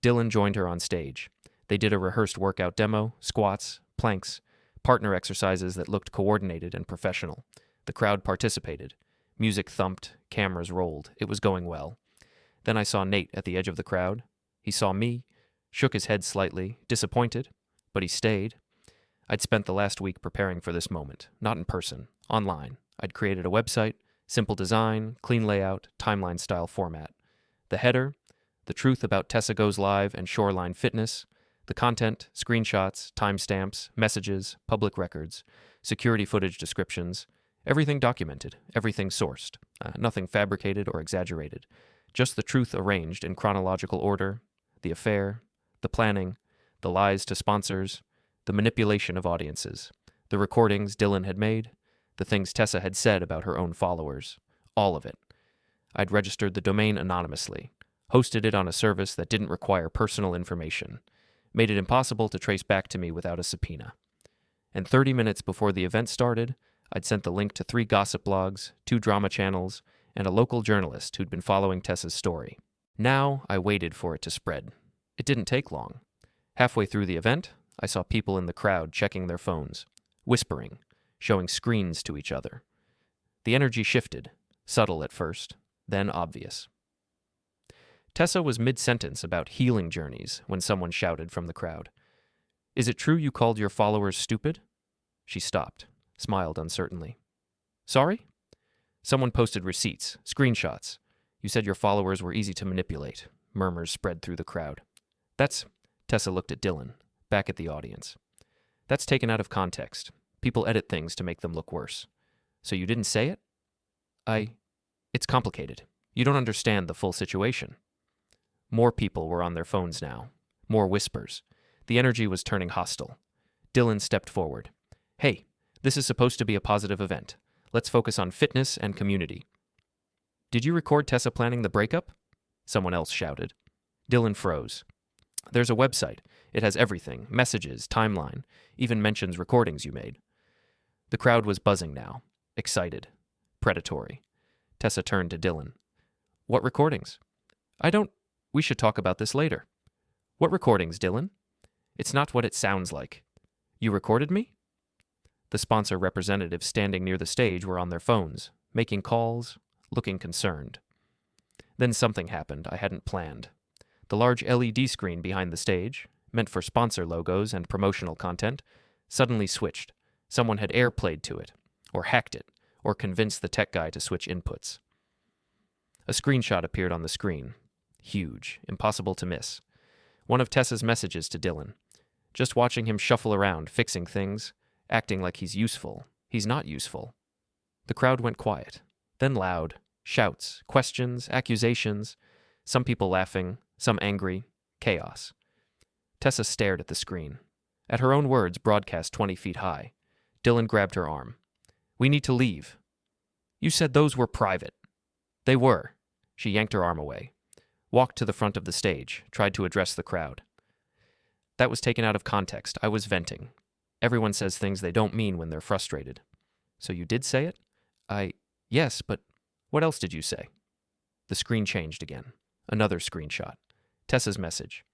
Dylan joined her on stage. They did a rehearsed workout demo, squats, planks, partner exercises that looked coordinated and professional. The crowd participated. Music thumped, cameras rolled. It was going well. Then I saw Nate at the edge of the crowd. He saw me, shook his head slightly, disappointed, but he stayed. I'd spent the last week preparing for this moment, not in person, online. I'd created a website, simple design, clean layout, timeline-style format. The header, the truth about Tessa Goes Live and Shoreline Fitness, the content, screenshots, timestamps, messages, public records, security footage descriptions, everything documented, everything sourced, nothing fabricated or exaggerated, just the truth arranged in chronological order, the affair, the planning, the lies to sponsors, the manipulation of audiences, the recordings Dylan had made, the things Tessa had said about her own followers, all of it. I'd registered the domain anonymously, hosted it on a service that didn't require personal information, made it impossible to trace back to me without a subpoena. And 30 minutes before the event started, I'd sent the link to 3 gossip blogs, 2 drama channels, and a local journalist who'd been following Tessa's story. Now I waited for it to spread. It didn't take long. Halfway through the event, I saw people in the crowd checking their phones, whispering, showing screens to each other. The energy shifted, subtle at first, then obvious. Tessa was mid-sentence about healing journeys when someone shouted from the crowd, "Is it true you called your followers stupid?" She stopped, smiled uncertainly. "Sorry?" Someone posted receipts, screenshots. You said your followers were easy to manipulate. Murmurs spread through the crowd. That's... Tessa looked at Dylan, back at the audience. That's taken out of context. People edit things to make them look worse. So you didn't say it? It's complicated. You don't understand the full situation. More people were on their phones now. More whispers. The energy was turning hostile. Dylan stepped forward. Hey, this is supposed to be a positive event. Let's focus on fitness and community. Did you record Tessa planning the breakup? Someone else shouted. Dylan froze. There's a website. It has everything, messages, timeline, even mentions recordings you made. The crowd was buzzing now, excited, predatory. Tessa turned to Dylan. What recordings? We should talk about this later. What recordings, Dylan? It's not what it sounds like. You recorded me? The sponsor representatives standing near the stage were on their phones, making calls, looking concerned. Then something happened I hadn't planned. The large LED screen behind the stage, meant for sponsor logos and promotional content, suddenly switched. Someone had airplayed to it, or hacked it, or convinced the tech guy to switch inputs. A screenshot appeared on the screen. Huge, impossible to miss. One of Tessa's messages to Dylan. Just watching him shuffle around, fixing things, acting like he's useful. He's not useful. The crowd went quiet, then loud. Shouts, questions, accusations. Some people laughing, some angry. Chaos. Tessa stared at the screen. At her own words broadcast 20 feet high. Dylan grabbed her arm. We need to leave. You said those were private. They were. She yanked her arm away. Walked to the front of the stage, tried to address the crowd. That was taken out of context. I was venting. Everyone says things they don't mean when they're frustrated. So you did say it? Yes, but what else did you say? The screen changed again. Another screenshot. Tessa's message.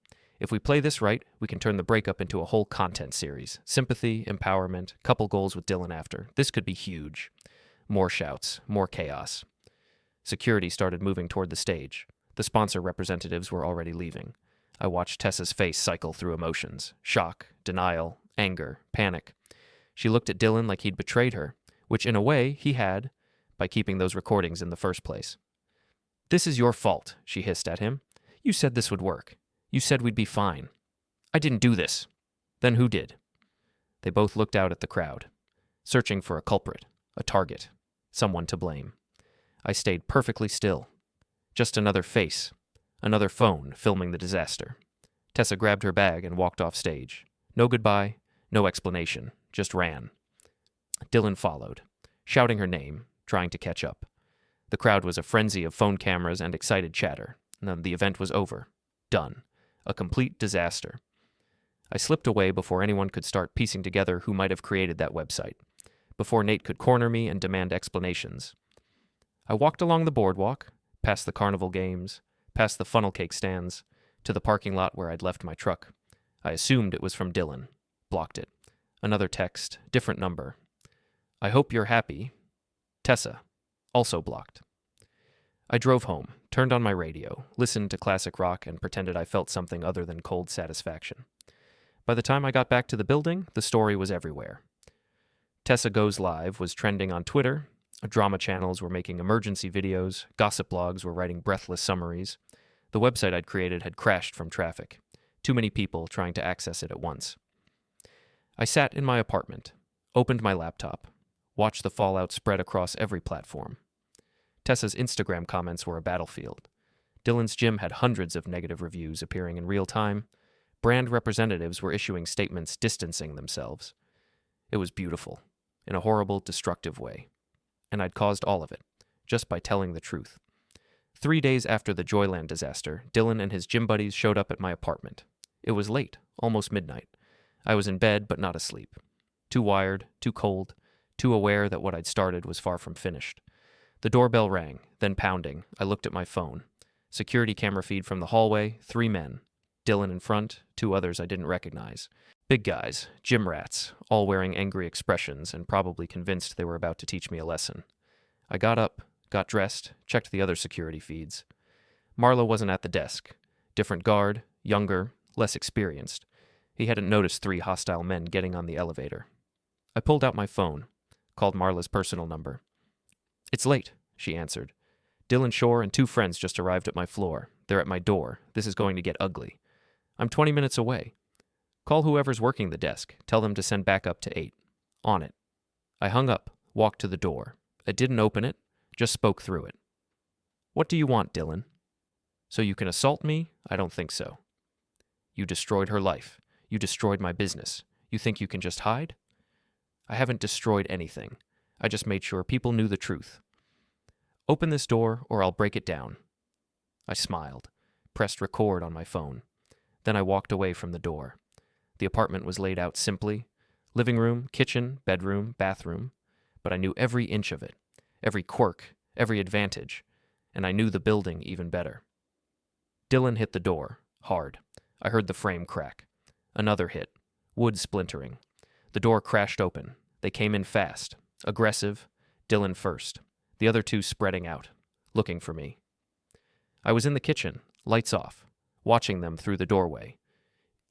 If we play this right, we can turn the breakup into a whole content series. Sympathy, empowerment, couple goals with Dylan after. This could be huge. More shouts, more chaos. Security started moving toward the stage. The sponsor representatives were already leaving. I watched Tessa's face cycle through emotions. Shock, denial, anger, panic. She looked at Dylan like he'd betrayed her, which in a way he had, by keeping those recordings in the first place. This is your fault, she hissed at him. You said this would work. You said we'd be fine. I didn't do this. Then who did? They both looked out at the crowd, searching for a culprit, a target, someone to blame. I stayed perfectly still. Just another face, another phone filming the disaster. Tessa grabbed her bag and walked off stage. No goodbye, no explanation, just ran. Dylan followed, shouting her name, trying to catch up. The crowd was a frenzy of phone cameras and excited chatter. The event was over. Done. A complete disaster. I slipped away before anyone could start piecing together who might have created that website, before Nate could corner me and demand explanations. I walked along the boardwalk, past the carnival games, past the funnel cake stands, to the parking lot where I'd left my truck. I assumed it was from Dylan. Blocked it. Another text, different number. I hope you're happy. Tessa. Also blocked. I drove home, turned on my radio, listened to classic rock, and pretended I felt something other than cold satisfaction. By the time I got back to the building, the story was everywhere. Tessa Goes Live was trending on Twitter, drama channels were making emergency videos, gossip blogs were writing breathless summaries. The website I'd created had crashed from traffic. Too many people trying to access it at once. I sat in my apartment, opened my laptop, watched the fallout spread across every platform. Tessa's Instagram comments were a battlefield. Dylan's gym had hundreds of negative reviews appearing in real time. Brand representatives were issuing statements distancing themselves. It was beautiful, in a horrible, destructive way. And I'd caused all of it, just by telling the truth. 3 days after the Joyland disaster, Dylan and his gym buddies showed up at my apartment. It was late, almost midnight. I was in bed, but not asleep. Too wired, too cold, too aware that what I'd started was far from finished. The doorbell rang, then pounding. I looked at my phone. Security camera feed from the hallway, 3 men. Dylan in front, 2 others I didn't recognize. Big guys, gym rats, all wearing angry expressions and probably convinced they were about to teach me a lesson. I got up, got dressed, checked the other security feeds. Marlo wasn't at the desk. Different guard, younger, less experienced. He hadn't noticed 3 hostile men getting on the elevator. I pulled out my phone, called Marla's personal number. It's late, she answered. Dylan Shore and 2 friends just arrived at my floor. They're at my door. This is going to get ugly. I'm 20 minutes away. Call whoever's working the desk. Tell them to send backup to 8. On it. I hung up, walked to the door. I didn't open it, just spoke through it. What do you want, Dylan? So you can assault me? I don't think so. You destroyed her life. You destroyed my business. You think you can just hide? I haven't destroyed anything. I just made sure people knew the truth. Open this door or I'll break it down. I smiled, pressed record on my phone. Then I walked away from the door. The apartment was laid out simply. Living room, kitchen, bedroom, bathroom. But I knew every inch of it, every quirk, every advantage, and I knew the building even better. Dylan hit the door, hard. I heard the frame crack. Another hit, wood splintering. The door crashed open. They came in fast, aggressive, Dylan first, the other 2 spreading out, looking for me. I was in the kitchen, lights off, watching them through the doorway.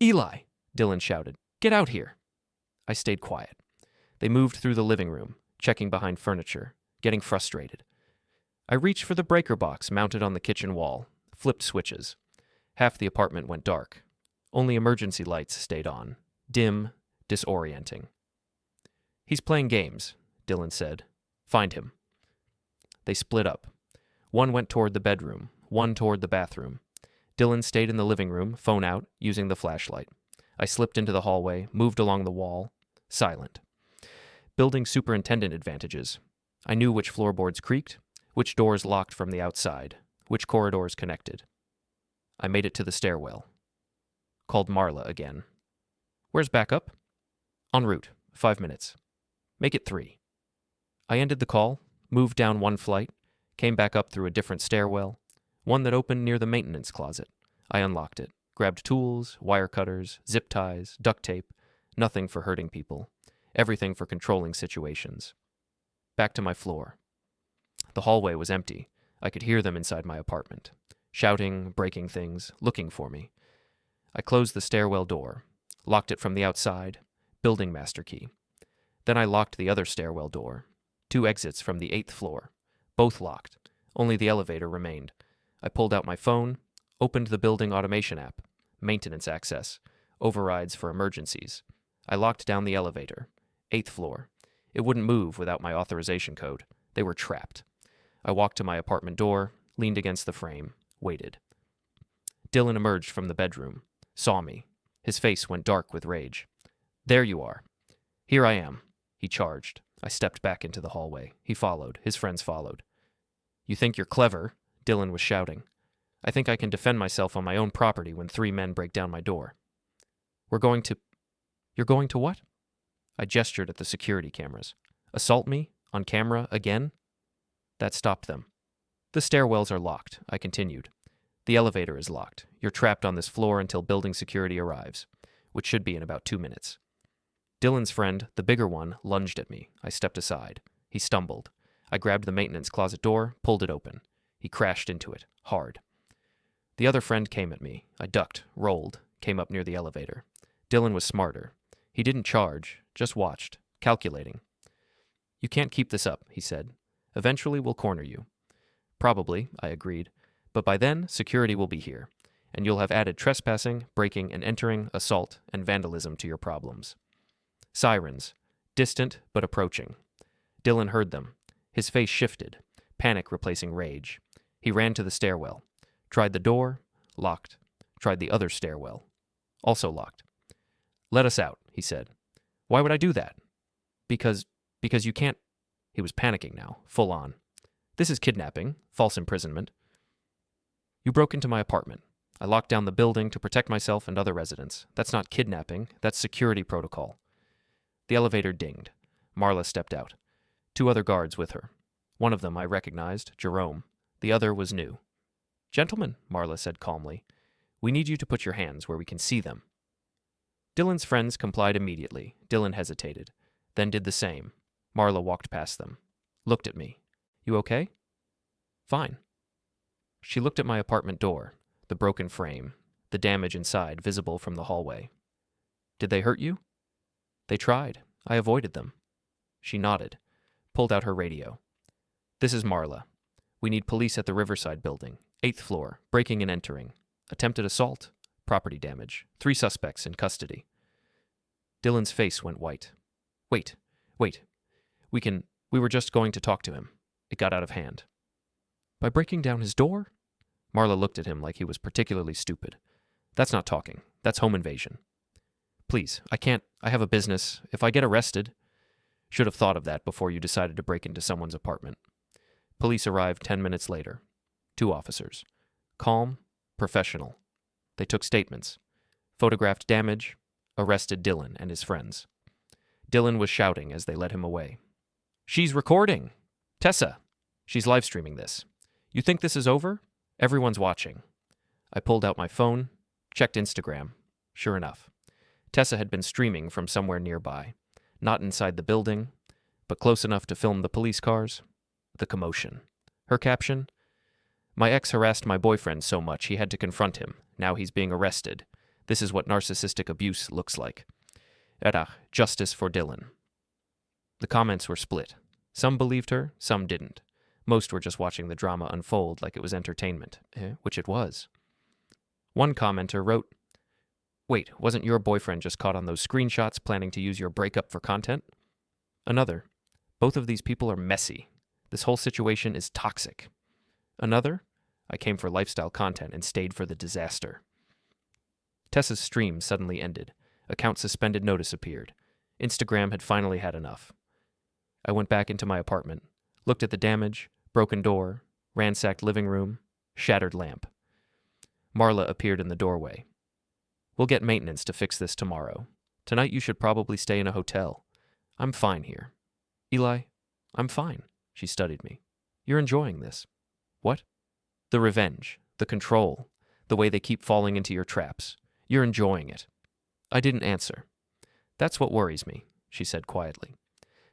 Eli, Dylan shouted, get out here. I stayed quiet. They moved through the living room, checking behind furniture, getting frustrated. I reached for the breaker box mounted on the kitchen wall, flipped switches. Half the apartment went dark. Only emergency lights stayed on, dim, disorienting. He's playing games, Dylan said. Find him. They split up. One went toward the bedroom, one toward the bathroom. Dylan stayed in the living room, phone out, using the flashlight. I slipped into the hallway, moved along the wall, silent. Building superintendent advantages. I knew which floorboards creaked, which doors locked from the outside, which corridors connected. I made it to the stairwell. Called Marla again. Where's backup? En route, 5 minutes. Make it 3. I ended the call, moved down 1 flight, came back up through a different stairwell, one that opened near the maintenance closet. I unlocked it, grabbed tools, wire cutters, zip ties, duct tape, nothing for hurting people, everything for controlling situations. Back to my floor. The hallway was empty. I could hear them inside my apartment, shouting, breaking things, looking for me. I closed the stairwell door, locked it from the outside, building master key. Then I locked the other stairwell door, 2 exits from the 8th floor, both locked. Only the elevator remained. I pulled out my phone, opened the building automation app, maintenance access, overrides for emergencies. I locked down the elevator, 8th floor. It wouldn't move without my authorization code. They were trapped. I walked to my apartment door, leaned against the frame, waited. Dylan emerged from the bedroom, saw me. His face went dark with rage. There you are. Here I am. He charged. I stepped back into the hallway. He followed. His friends followed. You think you're clever? Dylan was shouting. I think I can defend myself on my own property when 3 men break down my door. You're going to what? I gestured at the security cameras. Assault me? On camera? Again? That stopped them. The stairwells are locked, I continued. The elevator is locked. You're trapped on this floor until building security arrives, which should be in about 2 minutes. Dylan's friend, the bigger one, lunged at me. I stepped aside. He stumbled. I grabbed the maintenance closet door, pulled it open. He crashed into it, hard. The other friend came at me. I ducked, rolled, came up near the elevator. Dylan was smarter. He didn't charge, just watched, calculating. You can't keep this up, he said. Eventually we'll corner you. Probably, I agreed. But by then, security will be here, and you'll have added trespassing, breaking and entering, assault, and vandalism to your problems. Sirens, distant but approaching. Dylan heard them. His face shifted, panic replacing rage. He ran to the stairwell, tried the door, locked, tried the other stairwell, also locked. Let us out, he said. Why would I do that? Because you can't. He was panicking now, full on. This is kidnapping, false imprisonment. You broke into my apartment. I locked down the building to protect myself and other residents. That's not kidnapping, that's security protocol. The elevator dinged. Marla stepped out. 2 other guards with her. One of them I recognized, Jerome. The other was new. Gentlemen, Marla said calmly, we need you to put your hands where we can see them. Dylan's friends complied immediately. Dylan hesitated, then did the same. Marla walked past them, looked at me. You okay? Fine. She looked at my apartment door, the broken frame, the damage inside visible from the hallway. Did they hurt you? They tried. I avoided them. She nodded, pulled out her radio. This is Marla. We need police at the Riverside building, 8th floor, breaking and entering. Attempted assault, property damage, 3 suspects in custody. Dylan's face went white. Wait. We were just going to talk to him. It got out of hand. By breaking down his door? Marla looked at him like he was particularly stupid. That's not talking. That's home invasion. Please, I have a business. If I get arrested... Should have thought of that before you decided to break into someone's apartment. Police arrived 10 minutes later. 2 officers. Calm, professional. They took statements. Photographed damage. Arrested Dylan and his friends. Dylan was shouting as they led him away. She's recording! Tessa! She's live streaming this. You think this is over? Everyone's watching. I pulled out my phone, checked Instagram. Sure enough. Tessa had been streaming from somewhere nearby. Not inside the building, but close enough to film the police cars. The commotion. Her caption? My ex harassed my boyfriend so much he had to confront him. Now he's being arrested. This is what narcissistic abuse looks like. Justice for Dylan. The comments were split. Some believed her, some didn't. Most were just watching the drama unfold like it was entertainment, which it was. One commenter wrote, Wait, wasn't your boyfriend just caught on those screenshots planning to use your breakup for content? Another, both of these people are messy. This whole situation is toxic. Another, I came for lifestyle content and stayed for the disaster. Tessa's stream suddenly ended. Account suspended notice appeared. Instagram had finally had enough. I went back into my apartment, looked at the damage, broken door, ransacked living room, shattered lamp. Marla appeared in the doorway. We'll get maintenance to fix this tomorrow. Tonight you should probably stay in a hotel. I'm fine here. Eli, I'm fine. She studied me. You're enjoying this. What? The revenge, the control, the way they keep falling into your traps. You're enjoying it. I didn't answer. That's what worries me, she said quietly.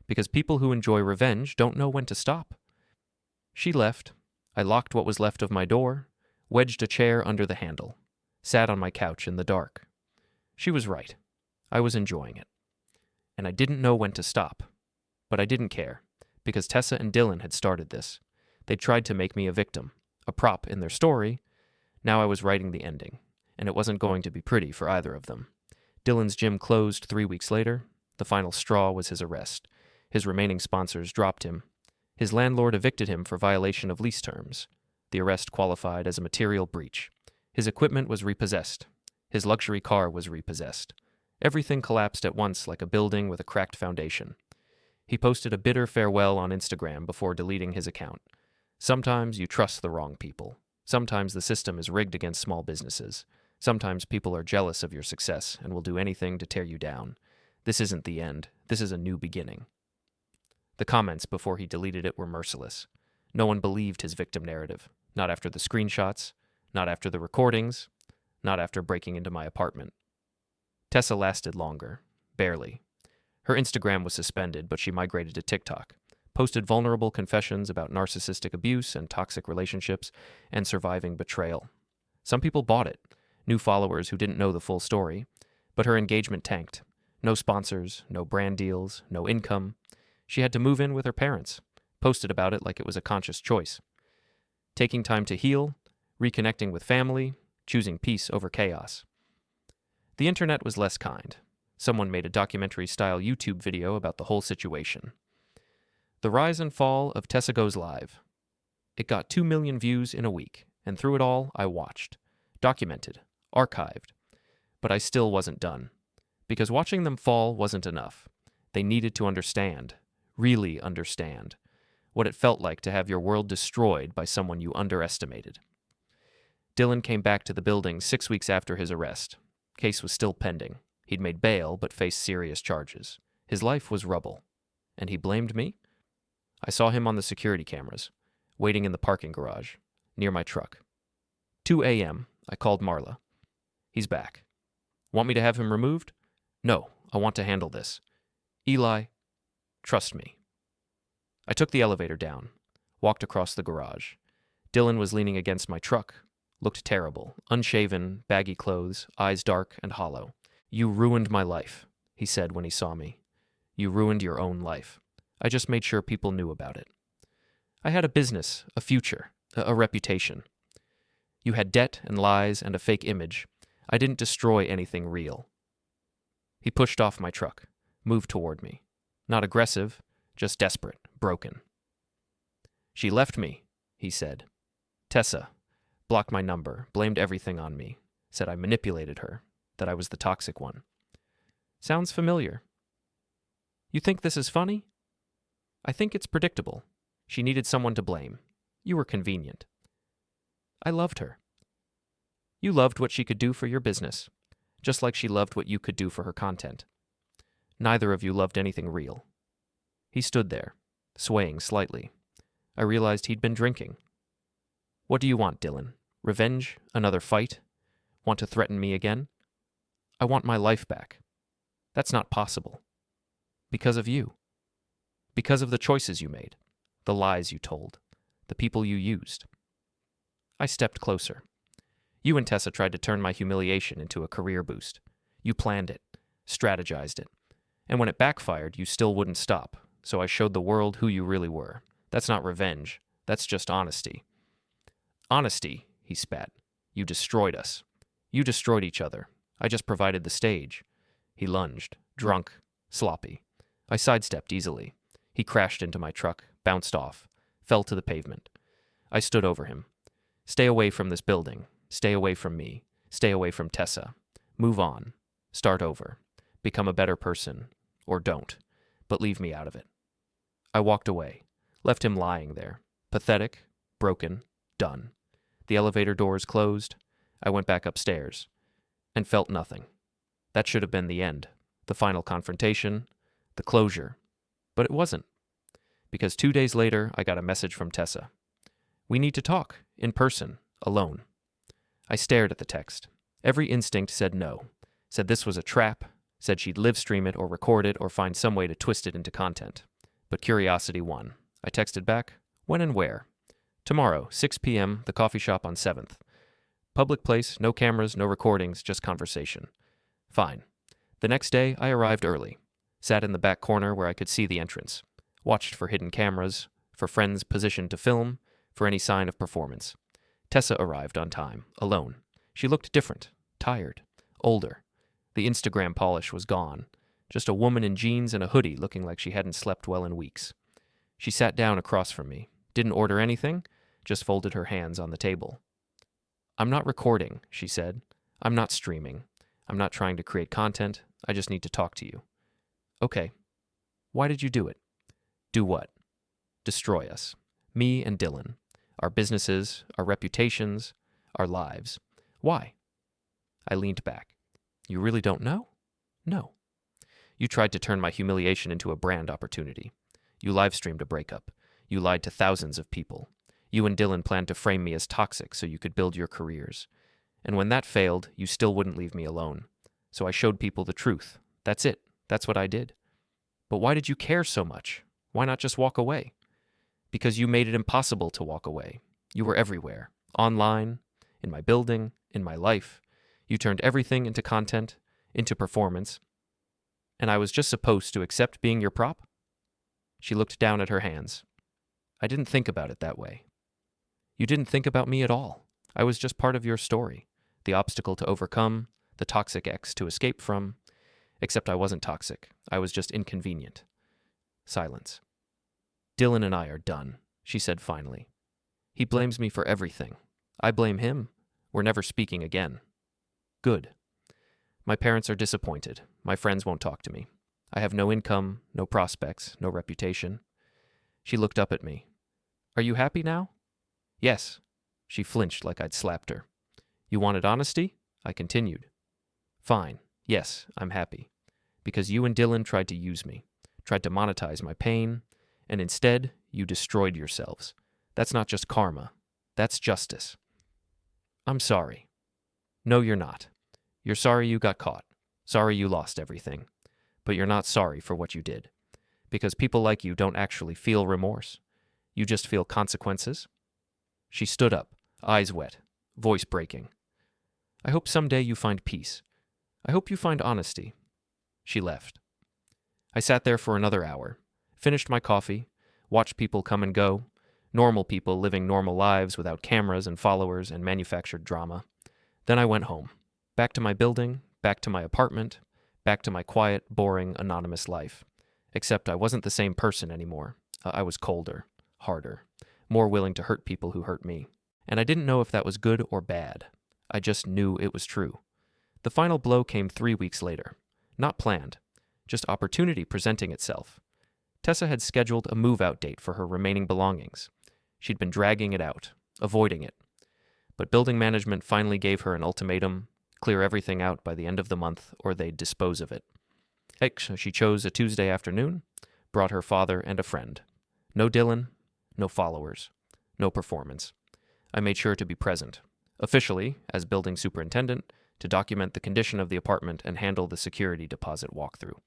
Because people who enjoy revenge don't know when to stop. She left. I locked what was left of my door, wedged a chair under the handle, sat on my couch in the dark. She was right. I was enjoying it. And I didn't know when to stop. But I didn't care, because Tessa and Dylan had started this. They'd tried to make me a victim, a prop in their story. Now I was writing the ending, and it wasn't going to be pretty for either of them. Dylan's gym closed 3 weeks later. The final straw was his arrest. His remaining sponsors dropped him. His landlord evicted him for violation of lease terms. The arrest qualified as a material breach. His equipment was repossessed. His luxury car was repossessed. Everything collapsed at once like a building with a cracked foundation. He posted a bitter farewell on Instagram before deleting his account. Sometimes you trust the wrong people. Sometimes the system is rigged against small businesses. Sometimes people are jealous of your success and will do anything to tear you down. This isn't the end. This is a new beginning. The comments before he deleted it were merciless. No one believed his victim narrative. Not after the screenshots. Not after the recordings. Not after breaking into my apartment. Tessa lasted longer. Barely. Her Instagram was suspended, but she migrated to TikTok. Posted vulnerable confessions about narcissistic abuse and toxic relationships and surviving betrayal. Some people bought it. New followers who didn't know the full story. But her engagement tanked. No sponsors, no brand deals, no income. She had to move in with her parents. Posted about it like it was a conscious choice. Taking time to heal, reconnecting with family, choosing peace over chaos. The internet was less kind. Someone made a documentary-style YouTube video about the whole situation. The rise and fall of Tessa Goes Live. It got 2 million views in a week, and through it all, I watched. Documented. Archived. But I still wasn't done. Because watching them fall wasn't enough. They needed to understand. Really understand. What it felt like to have your world destroyed by someone you underestimated. Dylan came back to the building 6 weeks after his arrest. Case was still pending. He'd made bail, but faced serious charges. His life was rubble. And he blamed me? I saw him on the security cameras, waiting in the parking garage, near my truck. 2 a.m., I called Marla. He's back. Want me to have him removed? No, I want to handle this. Eli, trust me. I took the elevator down, walked across the garage. Dylan was leaning against my truck, looked terrible, unshaven, baggy clothes, eyes dark and hollow. You ruined my life, he said when he saw me. You ruined your own life. I just made sure people knew about it. I had a business, a future, a reputation. You had debt and lies and a fake image. I didn't destroy anything real. He pushed off my truck, moved toward me. Not aggressive, just desperate, broken. She left me, he said. Tessa. Blocked my number, blamed everything on me, said I manipulated her, that I was the toxic one. Sounds familiar. You think this is funny? I think it's predictable. She needed someone to blame. You were convenient. I loved her. You loved what she could do for your business, just like she loved what you could do for her content. Neither of you loved anything real. He stood there, swaying slightly. I realized he'd been drinking. What do you want, Dylan? Revenge? Another fight? Want to threaten me again? I want my life back. That's not possible. Because of you. Because of the choices you made, the lies you told, the people you used. I stepped closer. You and Tessa tried to turn my humiliation into a career boost. You planned it, strategized it. And when it backfired, you still wouldn't stop, so I showed the world who you really were. That's not revenge. That's just honesty. Honesty, he spat. You destroyed us. You destroyed each other. I just provided the stage. He lunged, drunk, sloppy. I sidestepped easily. He crashed into my truck, bounced off, fell to the pavement. I stood over him. Stay away from this building. Stay away from me. Stay away from Tessa. Move on. Start over. Become a better person. Or don't. But leave me out of it. I walked away, left him lying there, pathetic, broken, done. The elevator doors closed. I went back upstairs and felt nothing. That should have been the end, the final confrontation, the closure. But it wasn't. Because 2 days later, I got a message from Tessa. We need to talk, in person, alone. I stared at the text. Every instinct said no, said this was a trap, said she'd live stream it or record it or find some way to twist it into content. But curiosity won. I texted back, when and where? Tomorrow, 6 p.m., the coffee shop on 7th. Public place, no cameras, no recordings, just conversation. Fine. The next day, I arrived early. Sat in the back corner where I could see the entrance. Watched for hidden cameras, for friends positioned to film, for any sign of performance. Tessa arrived on time, alone. She looked different, tired, older. The Instagram polish was gone. Just a woman in jeans and a hoodie looking like she hadn't slept well in weeks. She sat down across from me, didn't order anything, just folded her hands on the table. I'm not recording, she said. I'm not streaming. I'm not trying to create content. I just need to talk to you. Okay. Why did you do it? Do what? Destroy us. Me and Dylan. Our businesses, our reputations, our lives. Why? I leaned back. You really don't know? No. You tried to turn my humiliation into a brand opportunity. You live-streamed a breakup. You lied to thousands of people. You and Dylan planned to frame me as toxic so you could build your careers. And when that failed, you still wouldn't leave me alone. So I showed people the truth. That's it. That's what I did. But why did you care so much? Why not just walk away? Because you made it impossible to walk away. You were everywhere. Online, in my building, in my life. You turned everything into content, into performance. And I was just supposed to accept being your prop? She looked down at her hands. I didn't think about it that way. You didn't think about me at all. I was just part of your story. The obstacle to overcome, the toxic ex to escape from. Except I wasn't toxic. I was just inconvenient. Silence. Dylan and I are done, she said finally. He blames me for everything. I blame him. We're never speaking again. Good. My parents are disappointed. My friends won't talk to me. I have no income, no prospects, no reputation. She looked up at me. Are you happy now? Yes. She flinched like I'd slapped her. You wanted honesty? I continued. Fine. Yes, I'm happy. Because you and Dylan tried to use me, tried to monetize my pain, and instead, you destroyed yourselves. That's not just karma. That's justice. I'm sorry. No, you're not. You're sorry you got caught. Sorry you lost everything. But you're not sorry for what you did. Because people like you don't actually feel remorse. You just feel consequences. She stood up, eyes wet, voice breaking. I hope someday you find peace. I hope you find honesty. She left. I sat there for another hour, finished my coffee, watched people come and go, Normal people living normal lives without cameras and followers and manufactured drama. Then I went home. Back to my building, back to my apartment, back to my quiet, boring, anonymous life. Except I wasn't the same person anymore. I was colder, harder, more willing to hurt people who hurt me. And I didn't know if that was good or bad. I just knew it was true. The final blow came 3 weeks later. Not planned, just opportunity presenting itself. Tessa had scheduled a move-out date for her remaining belongings. She'd been dragging it out, avoiding it. But building management finally gave her an ultimatum: clear everything out by the end of the month or they'd dispose of it. Heck, she chose a Tuesday afternoon, brought her father and a friend. No Dylan, no followers, no performance. I made sure to be present, officially, as building superintendent, to document the condition of the apartment and handle the security deposit walkthrough.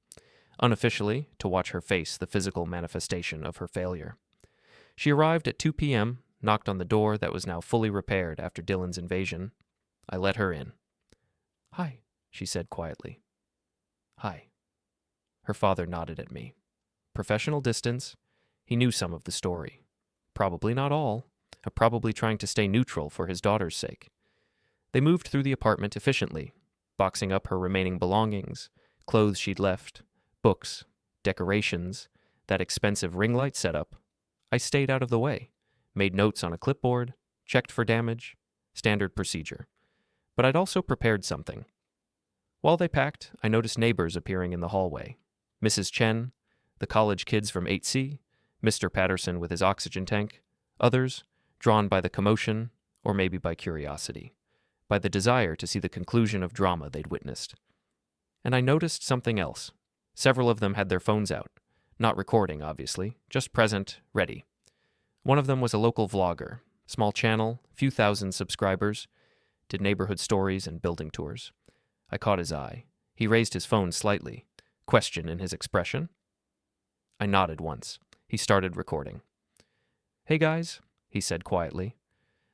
Unofficially, to watch her face the physical manifestation of her failure. She arrived at 2 p.m., knocked on the door that was now fully repaired after Dylan's invasion. I let her in. "Hi," she said quietly. "Hi." Her father nodded at me. Professional distance. He knew some of the story. Probably not all. Probably trying to stay neutral for his daughter's sake. They moved through the apartment efficiently, boxing up her remaining belongings, clothes she'd left, books, decorations, that expensive ring light setup. I stayed out of the way, made notes on a clipboard, checked for damage, standard procedure. But I'd also prepared something. While they packed, I noticed neighbors appearing in the hallway. Mrs. Chen, the college kids from 8C, Mr. Patterson with his oxygen tank, others, drawn by the commotion, or maybe by curiosity, by the desire to see the conclusion of drama they'd witnessed. And I noticed something else. Several of them had their phones out, not recording, obviously, just present, ready. One of them was a local vlogger, small channel, few thousand subscribers, did neighborhood stories and building tours. I caught his eye. He raised his phone slightly, question in his expression. I nodded once. He started recording. "Hey guys," he said quietly.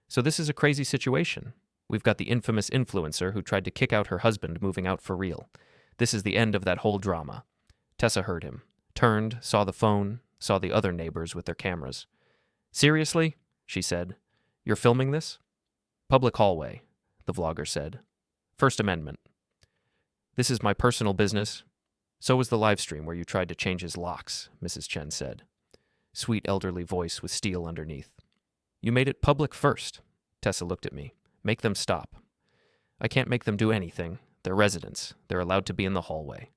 "So this is a crazy situation. We've got the infamous influencer who tried to kick out her husband moving out for real. This is the end of that whole drama." Tessa heard him, turned, saw the phone, saw the other neighbors with their cameras. "Seriously?" she said. "You're filming this?" "Public hallway," the vlogger said. "First Amendment." "This is my personal business." "So was the livestream where you tried to change his locks," Mrs. Chen said. Sweet elderly voice with steel underneath. "You made it public first." Tessa looked at me. "Make them stop." "I can't make them do anything. They're residents. They're allowed to be in the hallway."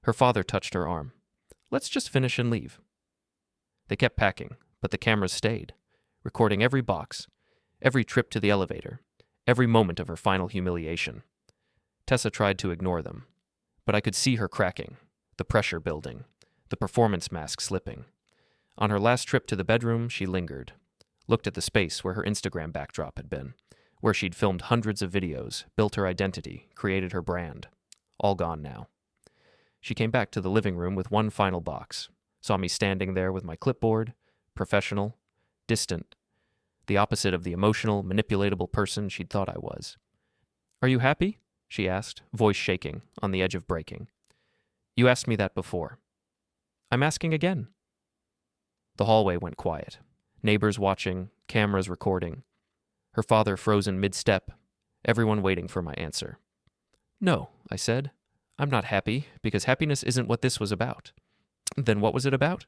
Her father touched her arm. "Let's just finish and leave." They kept packing, but the cameras stayed, recording every box, every trip to the elevator, every moment of her final humiliation. Tessa tried to ignore them, but I could see her cracking, the pressure building, the performance mask slipping. On her last trip to the bedroom, she lingered, looked at the space where her Instagram backdrop had been, where she'd filmed hundreds of videos, built her identity, created her brand. All gone now. She came back to the living room with one final box, saw me standing there with my clipboard, professional, distant, the opposite of the emotional, manipulatable person she'd thought I was. "Are you happy?" she asked, voice shaking, on the edge of breaking. "You asked me that before." "I'm asking again." The hallway went quiet. Neighbors watching, cameras recording. Her father frozen mid-step, everyone waiting for my answer. "No," I said. "I'm not happy, because happiness isn't what this was about." "Then what was it about?"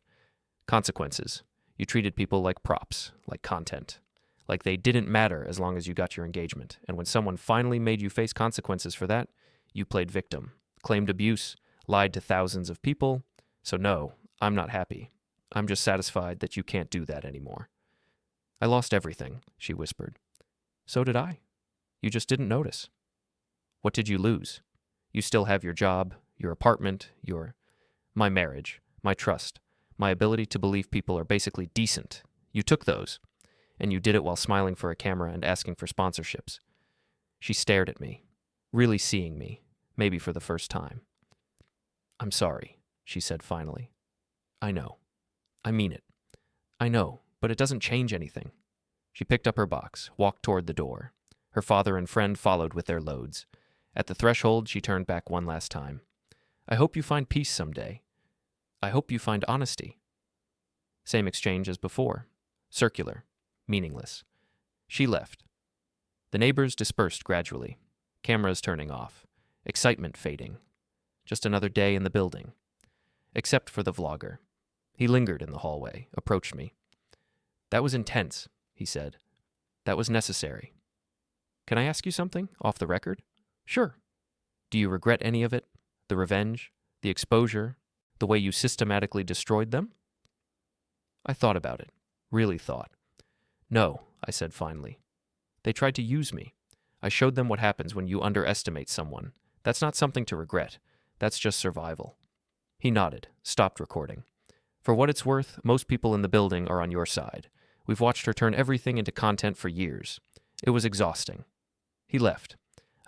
"Consequences. You treated people like props, like content. Like they didn't matter as long as you got your engagement. And when someone finally made you face consequences for that, you played victim, claimed abuse, lied to thousands of people. So no, I'm not happy. I'm just satisfied that you can't do that anymore." "I lost everything," she whispered. "So did I. You just didn't notice." "What did you lose? You still have your job, your apartment, my marriage, my trust, my ability to believe people are basically decent. You took those, and you did it while smiling for a camera and asking for sponsorships." She stared at me, really seeing me, maybe for the first time. "I'm sorry," she said finally. "I know. I mean it. I know, but it doesn't change anything." She picked up her box, walked toward the door. Her father and friend followed with their loads. At the threshold, she turned back one last time. "I hope you find peace someday. I hope you find honesty." Same exchange as before. circular, meaningless. She left. The neighbors dispersed gradually, cameras turning off, excitement fading. Just another day in the building. Except for the vlogger. He lingered in the hallway, approached me. "That was intense," he said. "That was necessary. Can I ask you something, off the record?" "Sure." "Do you regret any of it? The revenge? The exposure? The way you systematically destroyed them?" I thought about it. Really thought. "No," I said finally. "They tried to use me. I showed them what happens when you underestimate someone. That's not something to regret. That's just survival." He nodded, stopped recording. "For what it's worth, most people in the building are on your side. We've watched her turn everything into content for years. It was exhausting." He left.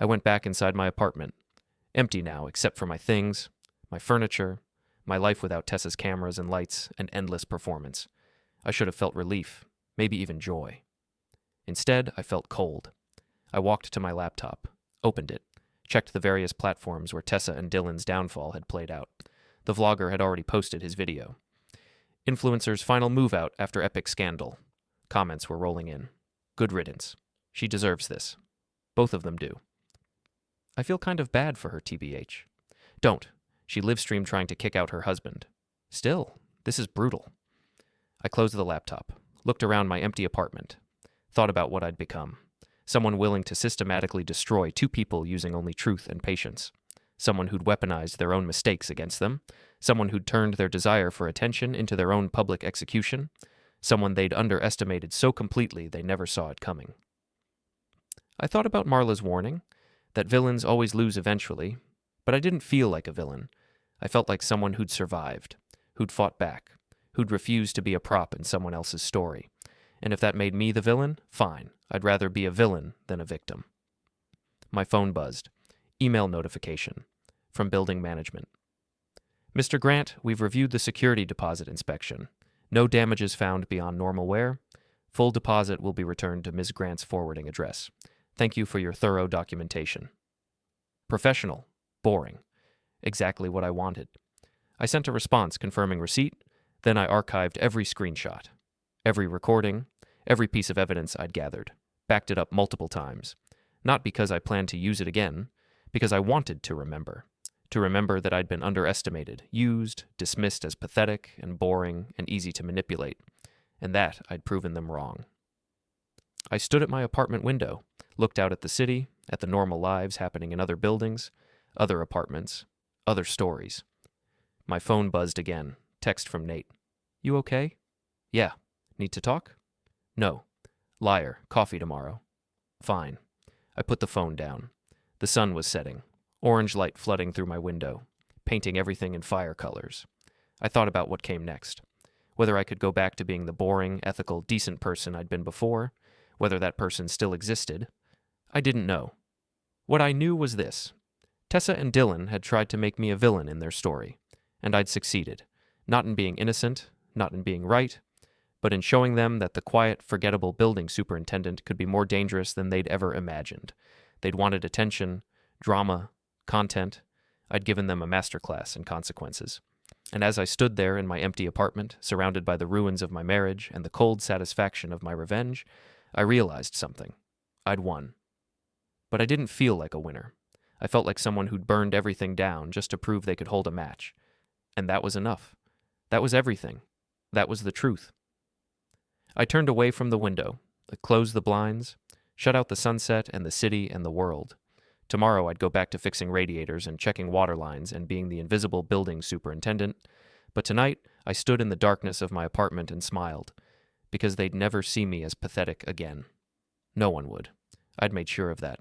I went back inside my apartment. Empty now, except for my things, my furniture, my life without Tessa's cameras and lights, and endless performance. I should have felt relief, maybe even joy. Instead, I felt cold. I walked to my laptop, opened it, checked the various platforms where Tessa and Dylan's downfall had played out. The vlogger had already posted his video. Influencer's final move out after epic scandal. Comments were rolling in. Good riddance. She deserves this. Both of them do. I feel kind of bad for her, TBH. Don't. She livestreamed trying to kick out her husband. Still, this is brutal. I closed the laptop, looked around my empty apartment, thought about what I'd become. Someone willing to systematically destroy two people using only truth and patience. Someone who'd weaponized their own mistakes against them. Someone who'd turned their desire for attention into their own public execution. Someone they'd underestimated so completely they never saw it coming. I thought about Marla's warning, that villains always lose eventually, but I didn't feel like a villain. I felt like someone who'd survived, who'd fought back, who'd refused to be a prop in someone else's story. And if that made me the villain, fine. I'd rather be a villain than a victim. My phone buzzed. Email notification from building management. "Mr. Grant, we've reviewed the security deposit inspection. No damages found beyond normal wear. Full deposit will be returned to Ms. Grant's forwarding address. Thank you for your thorough documentation." Professional. Boring. Exactly what I wanted. I sent a response confirming receipt, then I archived every screenshot, every recording, every piece of evidence I'd gathered, backed it up multiple times. Not because I planned to use it again, because I wanted to remember that I'd been underestimated, used, dismissed as pathetic and boring and easy to manipulate, and that I'd proven them wrong. I stood at my apartment window, looked out at the city, at the normal lives happening in other buildings, other apartments, other stories. My phone buzzed again. Text from Nate. "You okay?" "Yeah." "Need to talk?" "No." "Liar. Coffee tomorrow." "Fine." I put the phone down. The sun was setting, orange light flooding through my window, painting everything in fire colors. I thought about what came next. Whether I could go back to being the boring, ethical, decent person I'd been before, whether that person still existed. I didn't know. What I knew was this. Tessa and Dylan had tried to make me a villain in their story, and I'd succeeded, not in being innocent, not in being right, but in showing them that the quiet, forgettable building superintendent could be more dangerous than they'd ever imagined. They'd wanted attention, drama, content. I'd given them a masterclass in consequences. And as I stood there in my empty apartment, surrounded by the ruins of my marriage and the cold satisfaction of my revenge, I realized something. I'd won. But I didn't feel like a winner. I felt like someone who'd burned everything down just to prove they could hold a match. And that was enough. That was everything. That was the truth. I turned away from the window, closed the blinds, shut out the sunset and the city and the world. Tomorrow I'd go back to fixing radiators and checking water lines and being the invisible building superintendent. But tonight I stood in the darkness of my apartment and smiled, because they'd never see me as pathetic again. No one would. I'd made sure of that.